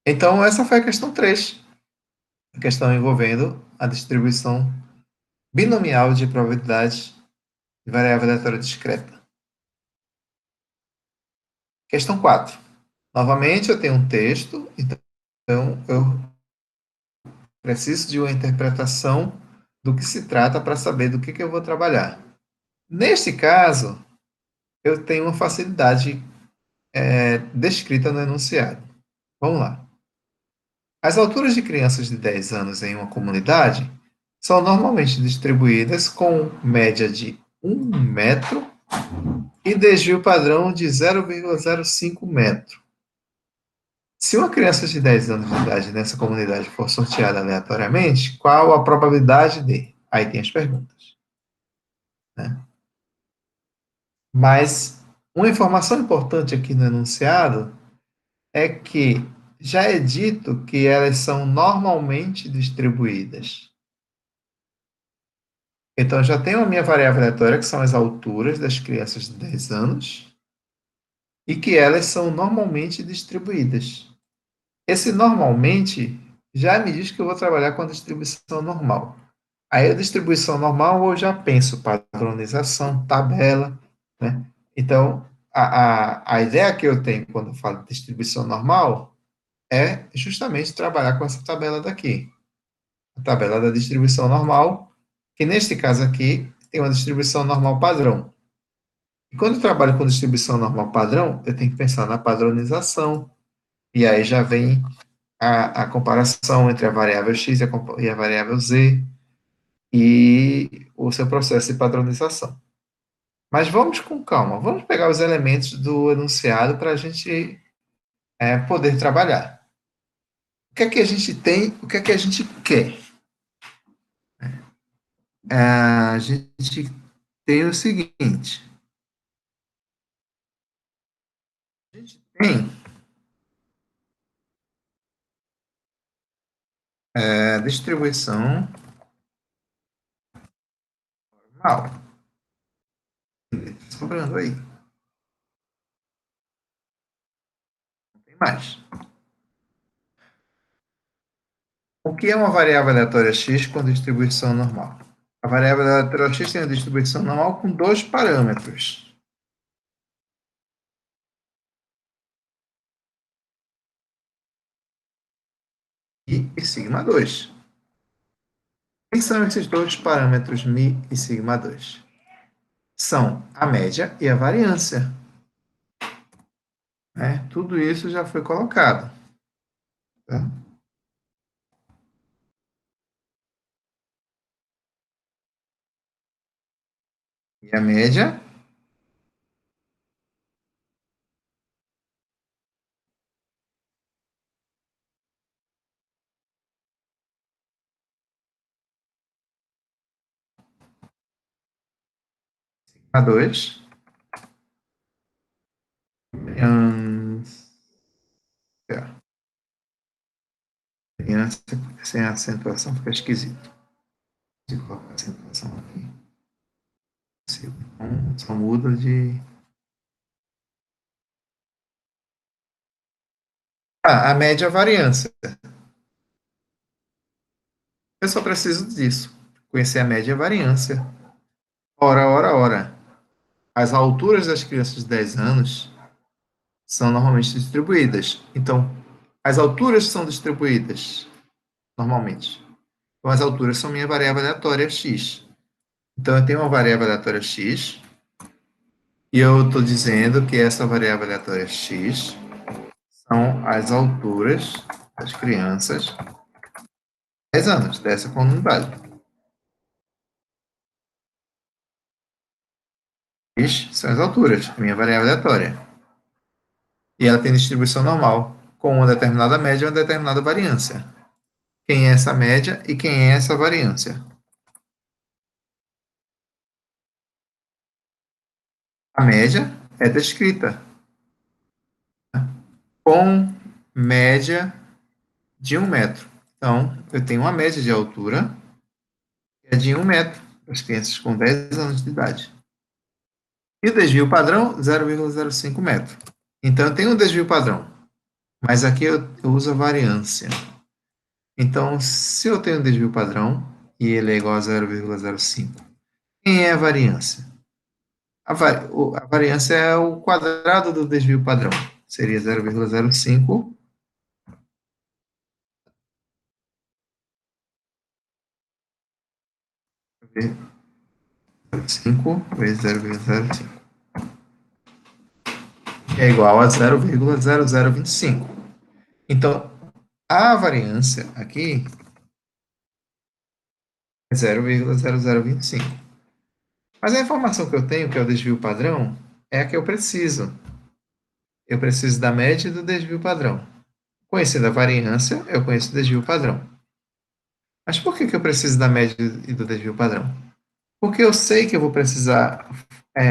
Então essa foi a questão 3. A questão envolvendo a distribuição binomial de probabilidade de variável aleatória discreta. Questão 4. Novamente, eu tenho um texto, então eu preciso de uma interpretação do que se trata para saber do que eu vou trabalhar. Neste caso, eu tenho uma facilidade descrita no enunciado. Vamos lá. As alturas de crianças de 10 anos em uma comunidade são normalmente distribuídas com média de 1 metro e desvio padrão de 0,05 metro. Se uma criança de 10 anos de idade nessa comunidade for sorteada aleatoriamente, qual a probabilidade de? Aí tem as perguntas. Né? Mas uma informação importante aqui no enunciado é que já é dito que elas são normalmente distribuídas. Então, já tenho a minha variável aleatória, que são as alturas das crianças de 10 anos, e que elas são normalmente distribuídas. Esse normalmente já me diz que eu vou trabalhar com a distribuição normal. Aí a distribuição normal eu já penso padronização, tabela, né? Então, a ideia que eu tenho quando eu falo de distribuição normal é justamente trabalhar com essa tabela daqui. A tabela da distribuição normal, que neste caso aqui tem uma distribuição normal padrão. E quando eu trabalho com distribuição normal padrão, eu tenho que pensar na padronização, e aí já vem a comparação entre a variável x e a variável z e o seu processo de padronização. Mas vamos com calma, vamos pegar os elementos do enunciado para a gente poder trabalhar. O que é que a gente tem, o que é que a gente quer? A gente tem o seguinte, a gente tem distribuição normal. Sobrando aí. Não tem mais. O que é uma variável aleatória x com distribuição normal? A variável aleatória x tem uma distribuição normal com dois parâmetros. I e sigma 2. Quem são esses dois parâmetros mi e sigma 2? São a média e a variância. Né? Tudo isso já foi colocado. Tá? E a média a 2. Variância, sem acentuação fica esquisito. Se colocar acentuação aqui. Então, só muda de A média é a variância. Eu só preciso disso. Conhecer a média e a variância. Ora, ora, ora. As alturas das crianças de 10 anos são normalmente distribuídas. Então, as alturas são distribuídas normalmente. Então, as alturas são minha variável aleatória x. Então, eu tenho uma variável aleatória x, e eu estou dizendo que essa variável aleatória x são as alturas das crianças de 10 anos, dessa comunidade. X são as alturas, a minha variável aleatória. E ela tem distribuição normal, com uma determinada média e uma determinada variância. Quem é essa média e quem é essa variância? A média é descrita com média de 1 metro. Então, eu tenho uma média de altura que é de 1 metro para as crianças com 10 anos de idade. E o desvio padrão, 0,05 metro. Então, eu tenho um desvio padrão, mas aqui eu uso a variância. Então, se eu tenho um desvio padrão e ele é igual a 0,05, quem é a variância? A variância é o quadrado do desvio padrão. Seria 0,05 5 vezes 0,05. Que é igual a 0,0025. Então, a variância aqui é 0,0025. Mas a informação que eu tenho, que é o desvio padrão, é a que eu preciso. Eu preciso da média e do desvio padrão. Conhecendo a variância, eu conheço o desvio padrão. Mas por que eu preciso da média e do desvio padrão? Porque eu sei que eu vou precisar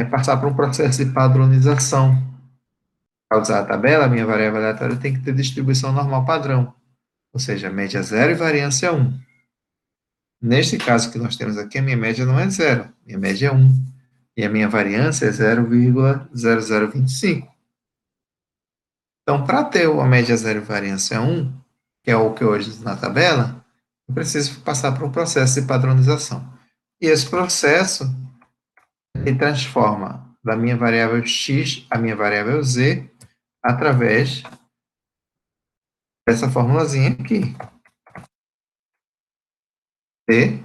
passar por um processo de padronização. Para usar a tabela, a minha variável aleatória tem que ter distribuição normal padrão. Ou seja, média 0 e variância 1. Neste caso que nós temos aqui, a minha média não é 0, minha média é 1. E a minha variância é 0,0025. Então, para ter a média 0 e variância 1, que é o que eu hoje uso na tabela, eu preciso passar por um processo de padronização. E esse processo, ele transforma da minha variável x a minha variável z através dessa formulazinha aqui. T,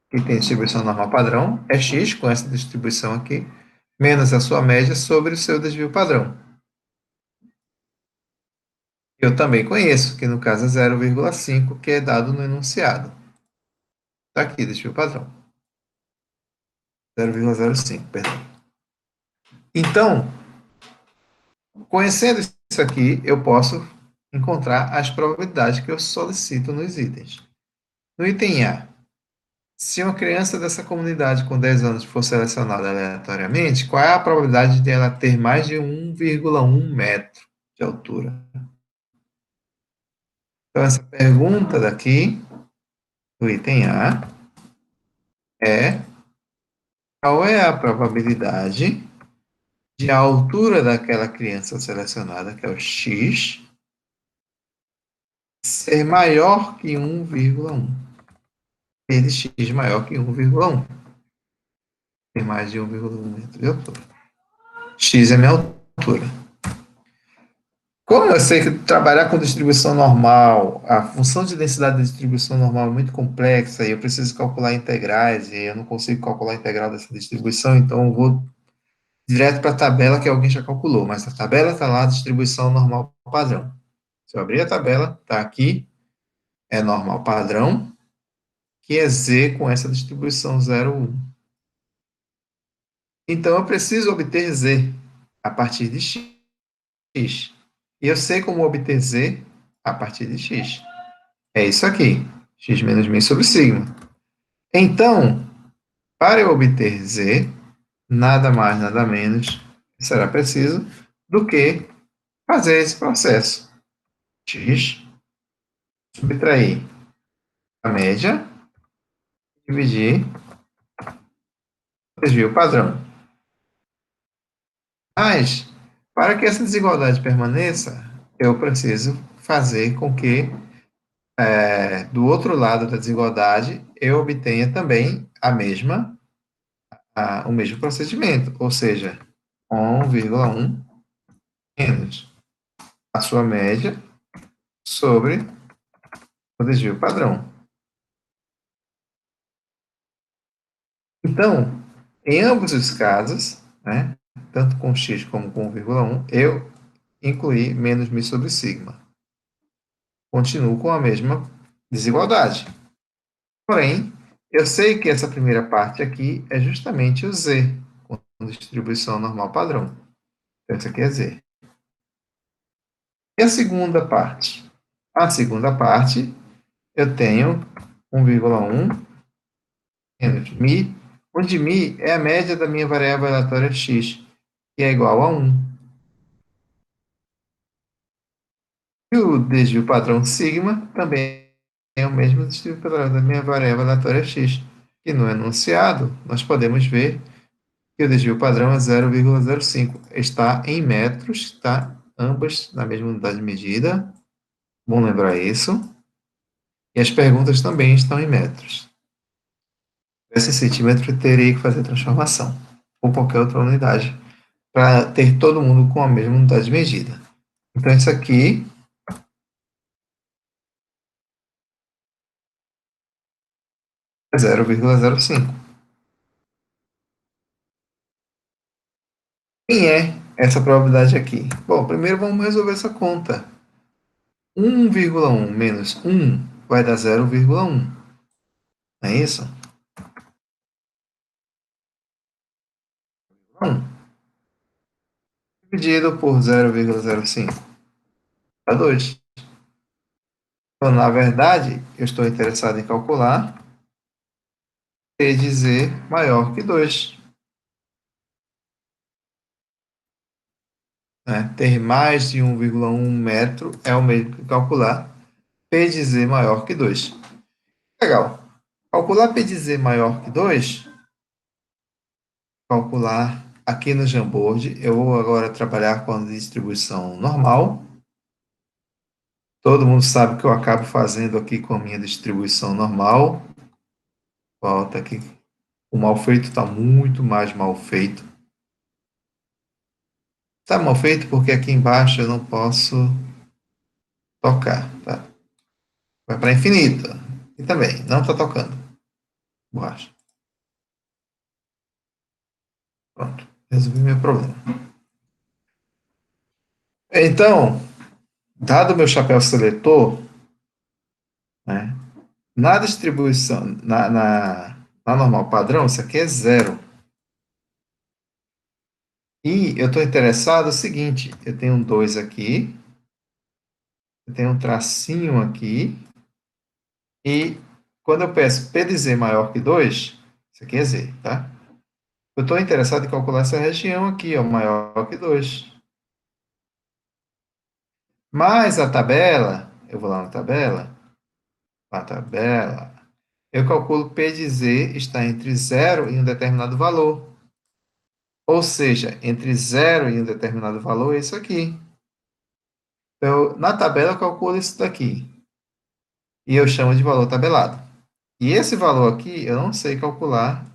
que tem distribuição normal padrão, é x, com essa distribuição aqui, menos a sua média sobre o seu desvio padrão. Eu também conheço, que no caso é 0,5, que é dado no enunciado. Está aqui, desvio padrão. 0,05, perdão. Então, conhecendo isso aqui, eu posso encontrar as probabilidades que eu solicito nos itens. No item A, se uma criança dessa comunidade com 10 anos for selecionada aleatoriamente, qual é a probabilidade de ela ter mais de 1,1 metro de altura? Então, essa pergunta daqui, do item A, é qual é a probabilidade de a altura daquela criança selecionada, que é o x, ser maior que 1,1. Ter de x maior que 1,1. Ter mais de 1,1 metro de altura. X é minha altura. Como eu sei que trabalhar com distribuição normal, a função de densidade de distribuição normal é muito complexa e eu preciso calcular integrais e eu não consigo calcular a integral dessa distribuição, então eu vou direto para a tabela que alguém já calculou, mas a tabela está lá, distribuição normal padrão. Se eu abrir a tabela, está aqui, é normal padrão, que é Z com essa distribuição 0, 1. Então, eu preciso obter Z a partir de X. E eu sei como obter Z a partir de X. É isso aqui, X menos μ sobre sigma. Então, para eu obter Z, nada mais, nada menos será preciso do que fazer esse processo. X, subtrair a média, dividir o desvio padrão. Mas, para que essa desigualdade permaneça, eu preciso fazer com que, do outro lado da desigualdade, eu obtenha também o mesmo procedimento, ou seja, 1,1 menos a sua média sobre o desvio padrão. Então, em ambos os casos, né, tanto com x como com 1,1, eu incluí menos μ sobre sigma. Continuo com a mesma desigualdade. Porém, eu sei que essa primeira parte aqui é justamente o z, com distribuição normal padrão. Então, isso aqui é z. E a segunda parte? A segunda parte, eu tenho 1,1 menos μ, onde μ é a média da minha variável aleatória x, que é igual a 1. E o desvio padrão sigma também é o mesmo desvio padrão da minha variável aleatória x, que no enunciado nós podemos ver que o desvio padrão é 0,05. Está em metros, tá? Ambas na mesma unidade de medida. Bom lembrar isso. E as perguntas também estão em metros. Esse centímetro terei que fazer transformação, ou qualquer outra unidade, para ter todo mundo com a mesma unidade de medida. Então, isso aqui é 0,05. Quem é essa probabilidade aqui? Bom, primeiro vamos resolver essa conta. 1,1 menos 1 vai dar 0,1. Não é isso? 1 dividido por 0,05 dá 2. Então, na verdade, eu estou interessado em calcular T de Z maior que 2. Ter mais de 1,1 metro é o mesmo que calcular P de Z maior que 2. Legal. Calcular P de Z maior que 2, calcular aqui no Jamboard, eu vou agora trabalhar com a distribuição normal. Todo mundo sabe que eu acabo fazendo aqui com a minha distribuição normal. Volta aqui. O mal feito está muito mais mal feito. Está mal feito porque aqui embaixo eu não posso tocar, tá? Vai para infinito. E também, não está tocando. Borracha. Pronto, resolvi meu problema. Então, dado meu chapéu seletor, né, na distribuição, na normal padrão, isso aqui é 0. E eu estou interessado no seguinte, eu tenho um 2 aqui, eu tenho um tracinho aqui, e quando eu peço P de Z maior que 2, isso aqui é Z, tá? Eu estou interessado em calcular essa região aqui, ó, maior que 2. Mas a tabela, eu vou lá na tabela, eu calculo P de Z está entre 0 e um determinado valor. Ou seja, entre 0 e um determinado valor é isso aqui. Então, na tabela eu calculo isso daqui. E eu chamo de valor tabelado. E esse valor aqui eu não sei calcular,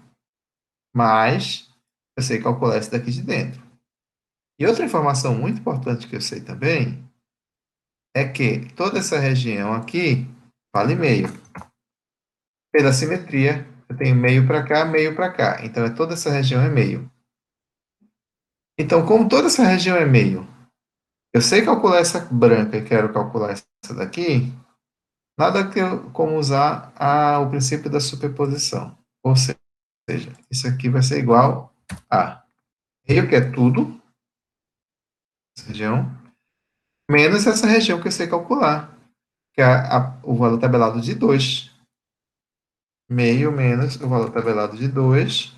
mas eu sei calcular esse daqui de dentro. E outra informação muito importante que eu sei também é que toda essa região aqui vale meio. Pela simetria, eu tenho meio para cá, meio para cá. Então, toda essa região é meio. Então, como toda essa região é meio, eu sei calcular essa branca e quero calcular essa daqui, nada como usar o princípio da superposição. Ou seja, isso aqui vai ser igual a meio, que é tudo, essa região, menos essa região que eu sei calcular, que é o valor tabelado de 2. Meio menos o valor tabelado de 2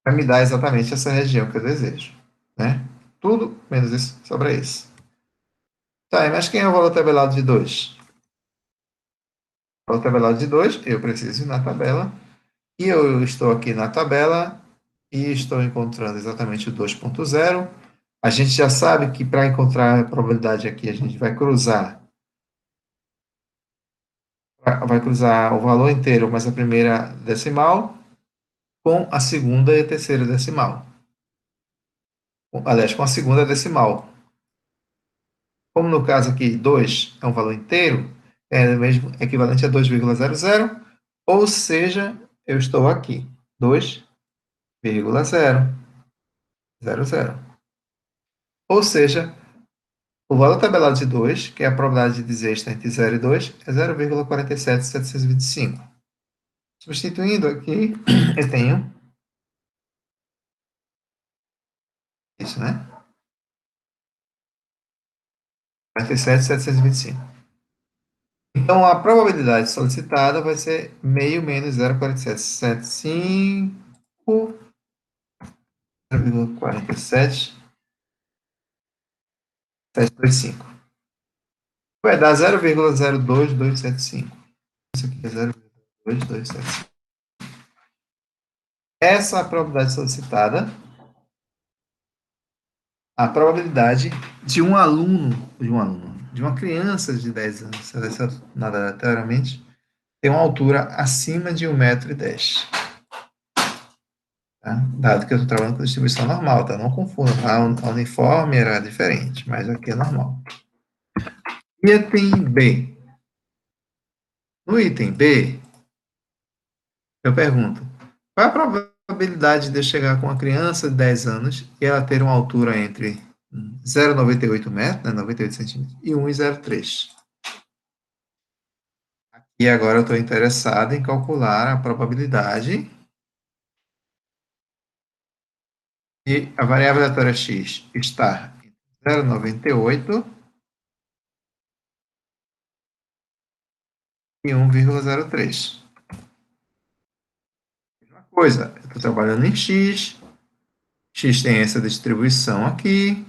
vai me dar exatamente essa região que eu desejo, né? Tudo menos isso sobra isso. Tá, mas quem é o valor tabelado de 2? O valor tabelado de 2, eu preciso ir na tabela, e eu estou aqui na tabela, e estou encontrando exatamente o 2.0, A gente já sabe que para encontrar a probabilidade aqui, a gente vai cruzar o valor inteiro mais a primeira decimal com a segunda e a terceira decimal. Aliás, com a segunda decimal. Como no caso aqui 2 é um valor inteiro, é mesmo equivalente a 2,00, ou seja, eu estou aqui, 2,000. Ou seja, o valor tabelado de 2, que é a probabilidade de dizer está entre 0 e 2, é 0,47725. Substituindo aqui, eu tenho isso, né? 47,725. Então, a probabilidade solicitada vai ser meio menos 0,4775, 0,47725. Vai dar 0,02275. Isso aqui é 0,02275. Essa é a probabilidade solicitada. A probabilidade de de uma criança de 10 anos, selecionada aleatoriamente, ter uma altura acima de 1,10 m. Tá? Dado que eu estou trabalhando com distribuição normal, tá? Não confunda, a uniforme era diferente, mas aqui é normal. Item B. No item B, eu pergunto, qual é a probabilidade de eu chegar com uma criança de 10 anos e ela ter uma altura entre 0,98 metros, né, 98 centímetros, e 1,03? E agora eu estou interessado em calcular a probabilidade de a variável aleatória x estar entre 0,98 e 1,03. Mesma coisa, eu estou trabalhando em x tem essa distribuição aqui,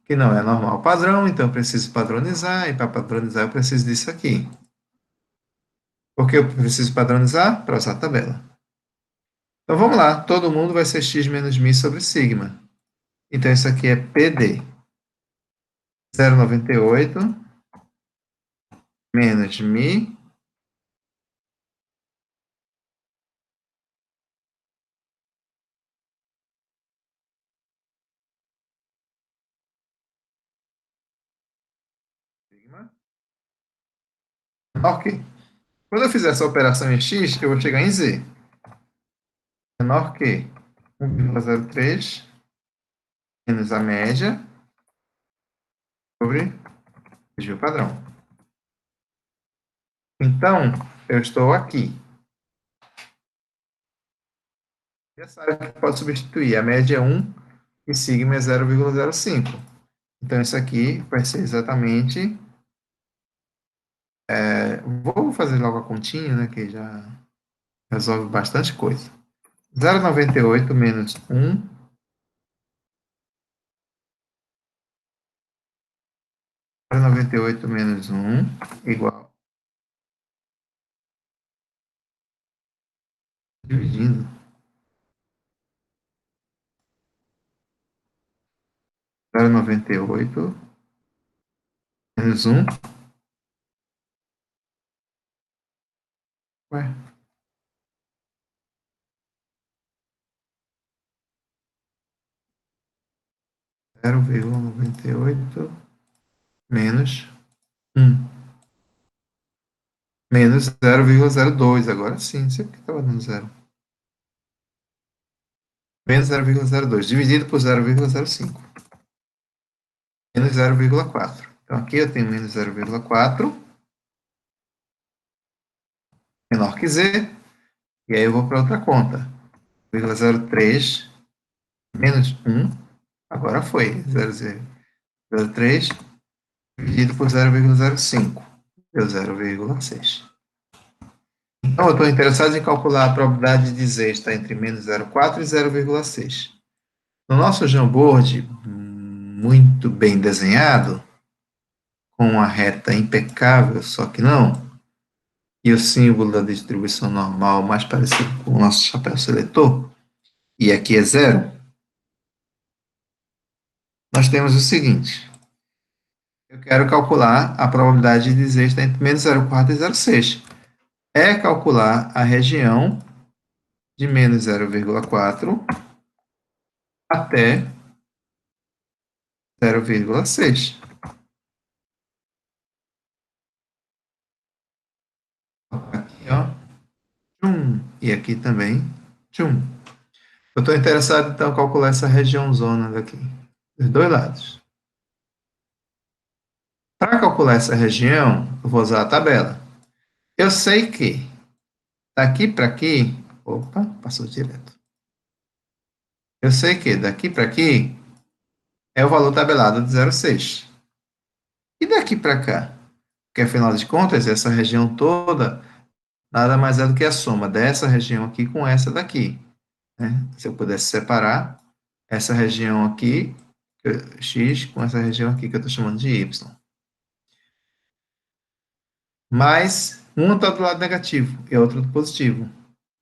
que não é normal padrão, então eu preciso padronizar, e para padronizar eu preciso disso aqui. Por que eu preciso padronizar? Para usar a tabela. Então vamos lá, todo mundo vai ser x menos μ sobre sigma. Então isso aqui é PD. 0,98 menos μ sigma menor que. Quando eu fizer essa operação em x, eu vou chegar em z. Menor que 1,03 menos a média sobre desvio padrão. Então, eu estou aqui. Já sabe que pode substituir. A média é 1 e sigma é 0,05. Então, isso aqui vai ser exatamente... vou fazer logo a continha, né, que já resolve bastante coisa. 0,98 menos 1 0,98 menos 1 igual. Dividindo. 0,98 menos 1. Ué. Zero vírgula 98 menos 1. Menos 0,02. Agora sim, não sei porque estava dando 0. Menos 0,02. Dividido por 0,05. Menos 0,4. Então, aqui eu tenho menos 0,4. Menor que z. E aí eu vou para outra conta. 0,03 menos 1. Agora foi. 0,03 dividido por 0,05. Deu 0,6. Então, eu estou interessado em calcular a probabilidade de z estar entre menos 0,4 e 0,6. No nosso Jamboard, muito bem desenhado, com a reta impecável, só que não, e o símbolo da distribuição normal mais parecido com o nosso chapéu seletor, e aqui é 0, nós temos o seguinte. Eu quero calcular a probabilidade de dizer estar entre menos 0,4 e 0,6. É calcular a região de menos 0,4 até 0,6. Aqui, ó. Tchum. E aqui também. Tchum. Eu estou interessado, então, em calcular essa região zona daqui, dos dois lados. Para calcular essa região, eu vou usar a tabela. Eu sei que daqui para aqui... Opa, passou direto. Eu sei que daqui para aqui é o valor tabelado de 0,6. E daqui para cá? Porque, afinal de contas, essa região toda nada mais é do que a soma dessa região aqui com essa daqui. Né? Se eu pudesse separar essa região aqui, x, com essa região aqui que eu estou chamando de y. Mas uma está do lado negativo e a outra do positivo.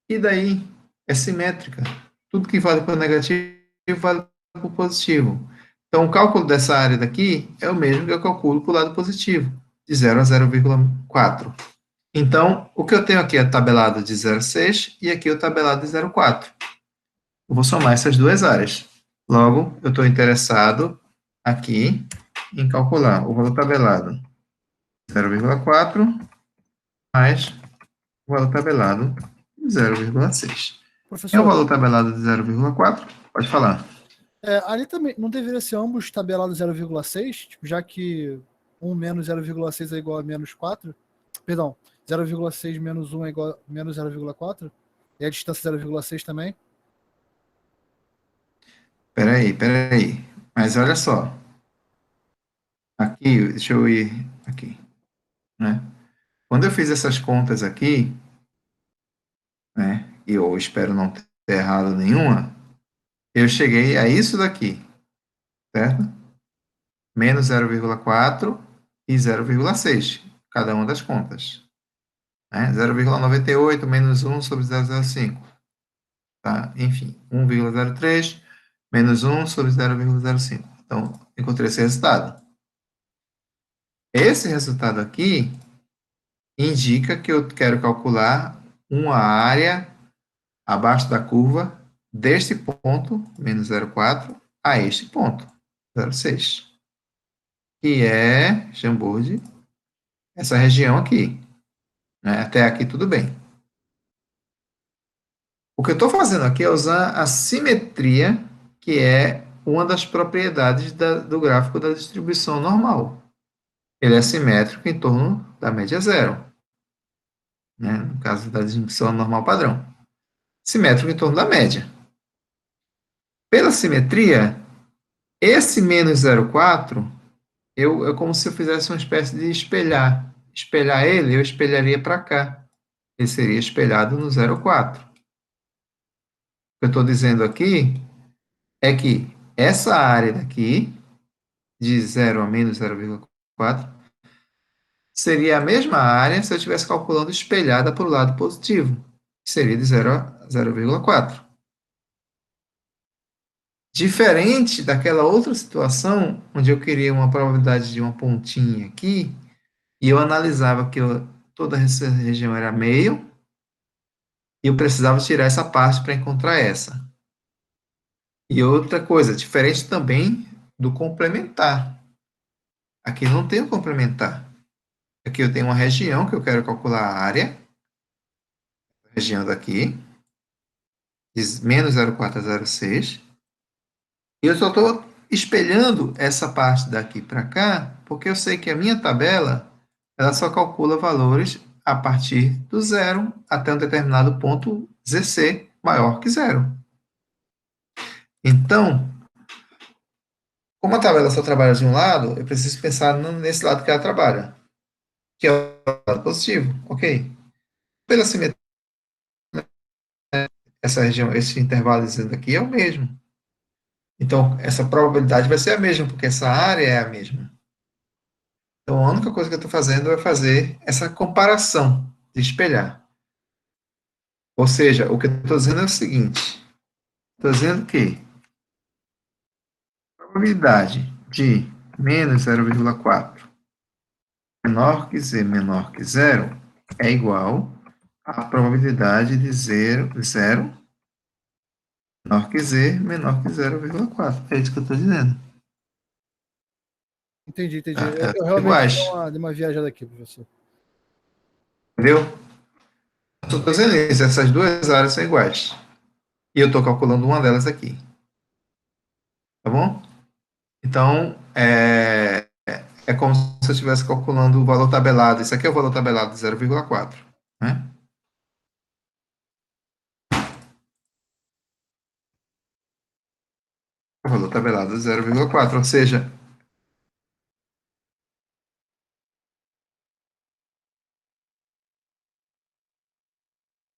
E daí é simétrica. Tudo que vale para o negativo vale para o positivo. Então, o cálculo dessa área daqui é o mesmo que eu calculo para o lado positivo, de 0 a 0,4. Então, o que eu tenho aqui é tabelado de 0,6 e aqui o tabelado de 0,4. Eu vou somar essas duas áreas. Logo, eu estou interessado aqui em calcular o valor tabelado 0,4 mais o valor tabelado de 0,6. É o Professor, valor tabelado de 0,4? Pode falar. ali também não deveria ser ambos tabelados 0,6, tipo, já que 1 menos 0,6 é igual a menos 4? Perdão, 0,6 menos 1 é igual a menos 0,4? E a distância 0,6 também? Peraí. Mas olha só. Aqui, deixa eu ir aqui. Né? Quando eu fiz essas contas aqui, né, e eu espero não ter errado nenhuma, eu cheguei a isso daqui, certo? Menos 0,4 e 0,6, cada uma das contas. Né? 0,98 menos 1 sobre 0,05. Tá? Enfim, 1,03 menos 1 sobre 0,05. Então, encontrei esse resultado. Esse resultado aqui indica que eu quero calcular uma área abaixo da curva deste ponto, menos 0,4, a este ponto, 0,6. Que é, Chambord, essa região aqui. Né? Até aqui tudo bem. O que eu estou fazendo aqui é usar a simetria, que é uma das propriedades do gráfico da distribuição normal. Ele é simétrico em torno da média zero. Né? No caso da distribuição normal padrão. Simétrico em torno da média. Pela simetria, esse menos 0,4, é como se eu fizesse uma espécie de espelhar. Espelhar ele, eu espelharia para cá. Ele seria espelhado no 0,4. O que eu estou dizendo aqui é que essa área daqui, de 0 a menos 0,4, seria a mesma área se eu estivesse calculando espelhada para o lado positivo, que seria de 0 a 0,4. Diferente daquela outra situação, onde eu queria uma probabilidade de uma pontinha aqui, e eu analisava que toda essa região era meio, e eu precisava tirar essa parte para encontrar essa. E outra coisa, diferente também do complementar. Aqui não tem o complementar. Aqui eu tenho uma região que eu quero calcular a área, a região daqui, de menos 0,4 a 0,6, e eu só estou espelhando essa parte daqui para cá, porque eu sei que a minha tabela, ela só calcula valores a partir do zero até um determinado ponto ZC maior que zero. Então, como a tabela só trabalha de um lado, eu preciso pensar nesse lado que ela trabalha, que é o lado positivo, ok? Pela simetria, essa região, esse intervalo aqui é o mesmo. Então, essa probabilidade vai ser a mesma, porque essa área é a mesma. Então, a única coisa que eu estou fazendo é fazer essa comparação, de espelhar. Ou seja, o que eu estou dizendo é o seguinte, estou dizendo que a probabilidade de menos 0,4 menor que z menor que zero é igual à probabilidade de zero menor que z menor que 0,4. É isso que eu estou dizendo. Entendi. Tá? Elas Eu são realmente iguais. dei uma viajada aqui, professor. Entendeu? Eu estou dizendo isso, essas duas áreas são iguais. E eu estou calculando uma delas aqui. Tá bom? Então, é como se eu estivesse calculando o valor tabelado. Isso aqui é o valor tabelado de 0,4. Né? O valor tabelado de 0,4.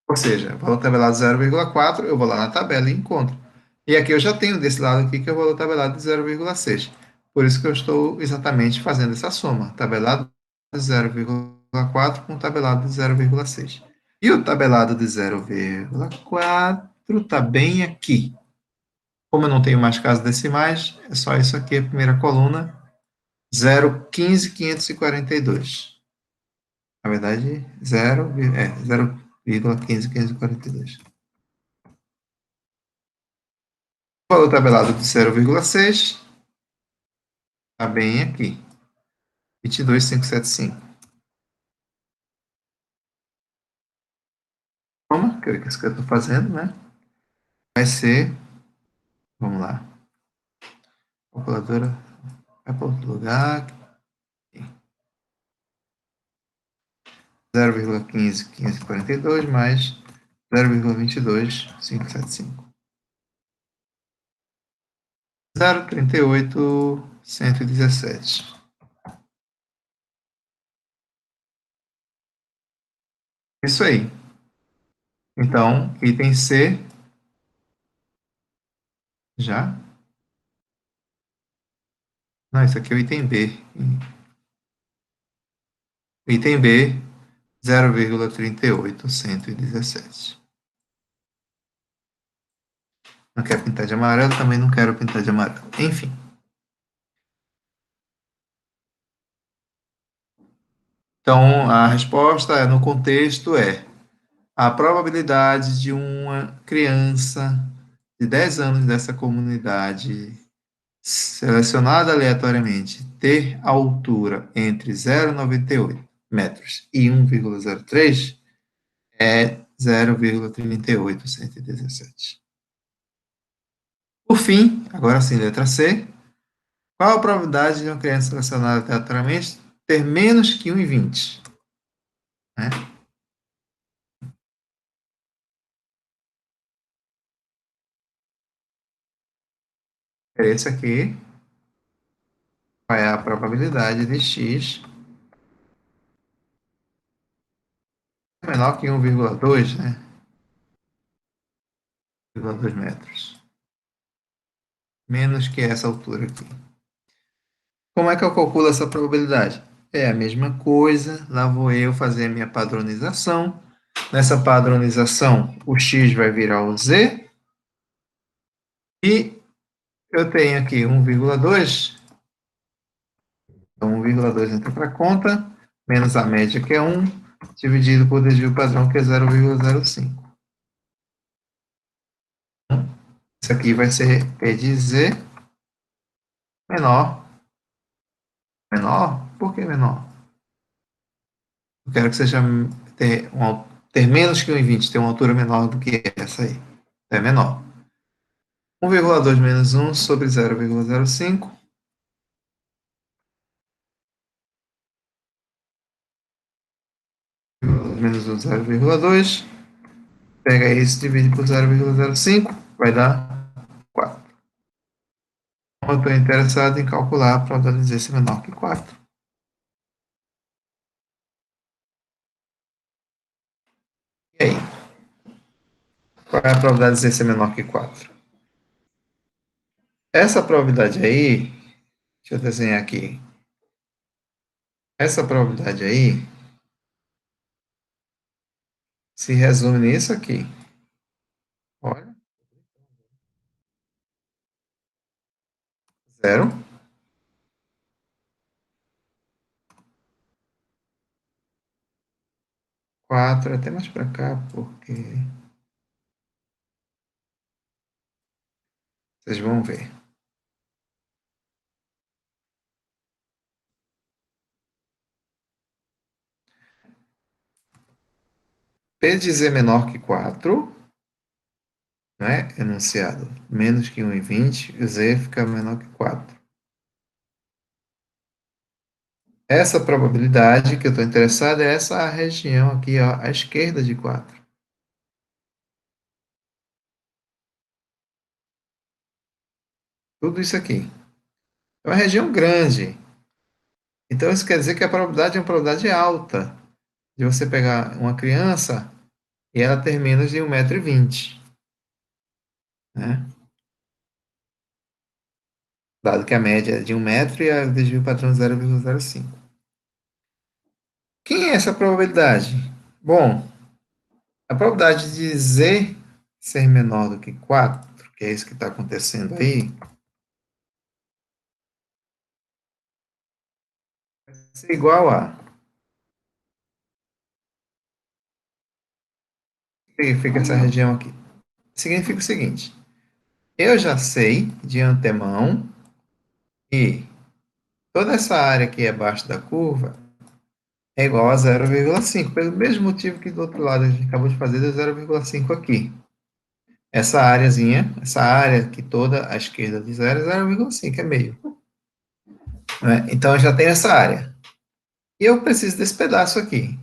Ou seja, o valor tabelado de 0,4, eu vou lá na tabela e encontro. E aqui eu já tenho desse lado aqui, que é o valor tabelado de 0,6. Por isso que eu estou exatamente fazendo essa soma. Tabelado de 0,4 com tabelado de 0,6. E o tabelado de 0,4 está bem aqui. Como eu não tenho mais casas decimais, é só isso aqui, a primeira coluna, 0,15.542. Na verdade, 0,15.542. O valor tabelado de 0,6 está bem aqui, 22.575. Toma, que é isso que eu estou fazendo, né? Vai ser, vamos lá, calculadora vai para outro lugar, 0,15.542 mais 0,22.575. 0,38.117. Isso aí. Então, item C, já? Não, isso aqui é o item B. Item B, 0,38.117. Não quero pintar de amarelo, também não quero pintar de amarelo. Enfim. Então, a resposta no contexto é a probabilidade de uma criança de 10 anos dessa comunidade, selecionada aleatoriamente, ter altura entre 0,98 metros e 1,03 é 0,38117. Por fim, agora sim, letra C. Qual a probabilidade de uma criança selecionada aleatoriamente ter menos que 1,20? Né? Esse aqui é a probabilidade de x menor que 1,2, né? 1,2 metros. Menos que essa altura aqui. Como é que eu calculo essa probabilidade? É a mesma coisa, lá vou eu fazer a minha padronização. Nessa padronização, o x vai virar o z. E eu tenho aqui 1,2. Então, 1,2 entra para a conta, menos a média, que é 1, dividido por desvio padrão, que é 0,05. Isso aqui vai ser P de z menor. Menor? Por que menor? Eu quero que seja ter menos que 1,20, ter uma altura menor do que essa aí. É menor. 1,2 menos 1 sobre 0,05. Menos 1, 0,2. Pega isso, divide por 0,05, vai dar 4. Eu estou interessado em calcular a probabilidade de ser menor que 4. E aí? Qual é a probabilidade de ser menor que 4? Essa probabilidade aí, deixa eu desenhar aqui. Essa probabilidade aí se resume nisso aqui. Olha. 0. 4, até mais para cá, porque vocês vão ver. P de Z menor que 4, né? Enunciado menos que 1,20, Z fica menor que 4. Essa probabilidade que eu estou interessado é essa região aqui, ó, à esquerda de 4. Tudo isso aqui. É uma região grande. Então, isso quer dizer que a probabilidade é uma probabilidade alta de você pegar uma criança e ela ter menos de 1,20 m, né? Dado que a média é de 1 m e a desvio padrão 0,05. Quem é essa probabilidade? Bom, a probabilidade de Z ser menor do que 4, que é isso que está acontecendo aí, vai ser igual a... Significa essa região aqui. Significa o seguinte, eu já sei de antemão que toda essa área aqui abaixo da curva é igual a 0,5, pelo mesmo motivo que do outro lado a gente acabou de fazer de 0,5 aqui. Essa áreazinha, essa área aqui toda à esquerda de 0 é 0,5, é meio. Né? Então, eu já tenho essa área. E eu preciso desse pedaço aqui.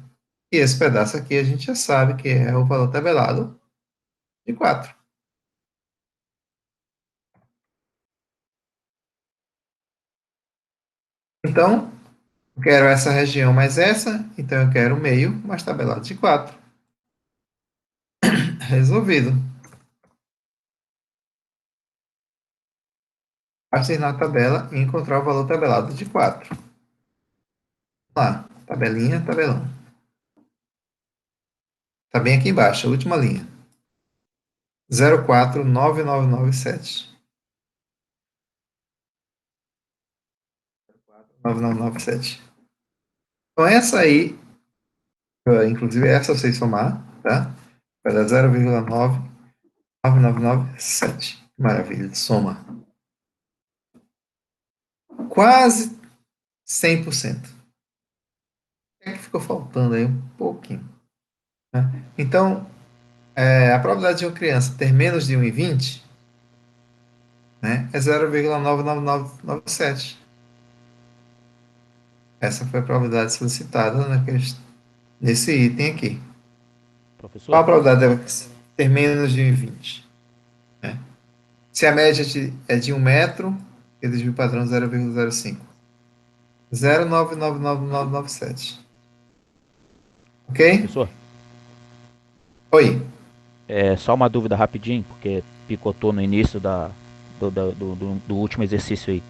E esse pedaço aqui a gente já sabe que é o valor tabelado de 4. Então, eu quero essa região mais essa, então eu quero o meio mais tabelado de 4. Resolvido. Basta ir na tabela e encontrar o valor tabelado de 4. Vamos lá, tabelinha, tabelão. Está bem aqui embaixo, a última linha. 0,49997. 9997. Então, essa aí, inclusive essa eu sei somar, tá? Vai dar 0,9997. Maravilha, de soma. Quase 100%. É que ficou faltando aí um pouquinho. Né? Então, a probabilidade de uma criança ter menos de 1,20, né, é 0,99997. Essa foi a probabilidade solicitada nesse item aqui. Qual a Professor? probabilidade de ter menos de 1,20? Né? Se a média é de 1 metro, eu desvio padrão 0,05. 0,99997. Ok? Professor, Oi. só uma dúvida rapidinho, porque picotou no início do último exercício aí.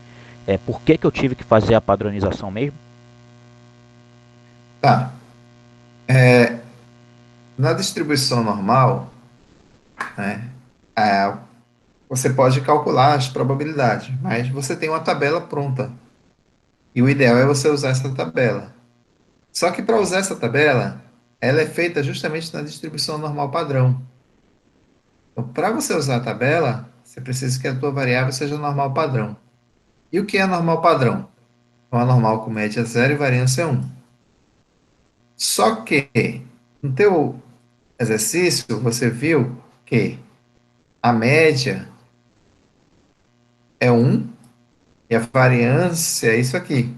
Por que eu tive que fazer a padronização mesmo? Tá. Na distribuição normal, né, você pode calcular as probabilidades, mas você tem uma tabela pronta. E o ideal é você usar essa tabela. Só que para usar essa tabela, ela é feita justamente na distribuição normal padrão. Então, para você usar a tabela, você precisa que a tua variável seja normal padrão. E o que é normal padrão? É uma normal com média 0 e variância 1. Só que no teu exercício, você viu que a média é 1 e a variância é isso aqui.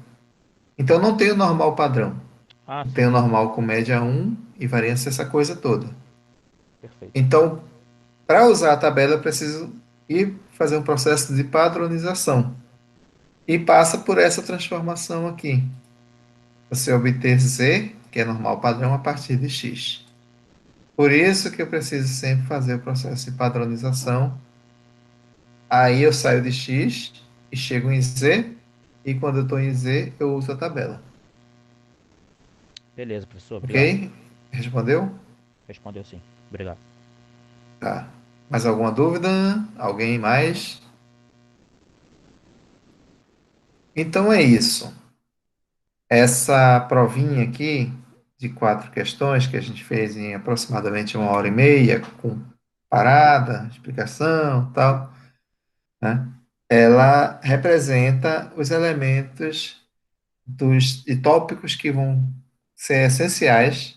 Então, não tem o normal padrão. Ah, Tem sim, o normal com média 1 e variância essa coisa toda. perfeito. Então, para usar a tabela, eu preciso ir fazer um processo de padronização. E passa por essa transformação aqui. Você obter Z, que é normal padrão, a partir de X. Por isso que eu preciso sempre fazer o processo de padronização. Aí eu saio de X e chego em Z. E quando eu estou em Z, eu uso a tabela. Beleza, professor, obrigado. Ok? Respondeu? Respondeu sim. Obrigado. Tá. Mais alguma dúvida? Alguém mais? Então é isso. Essa provinha aqui, de 4 questões, que a gente fez em aproximadamente 1 hora e meia, com parada, explicação, tal, né? Ela representa os elementos e tópicos que vão ser essenciais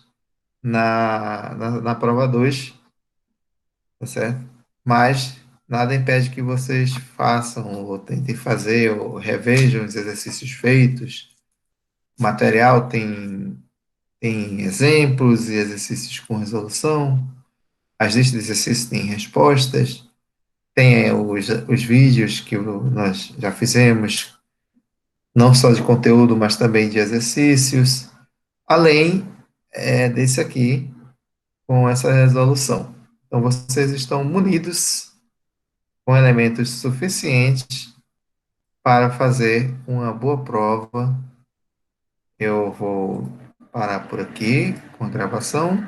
na prova 2, tá certo? Mas nada impede que vocês façam, ou tentem fazer, ou revejam os exercícios feitos. O material tem exemplos e exercícios com resolução, as listas de exercícios têm respostas, tem os vídeos que nós já fizemos, não só de conteúdo, mas também de exercícios, além desse aqui, com essa resolução. Então, vocês estão munidos com elementos suficientes para fazer uma boa prova. Eu vou parar por aqui com a gravação.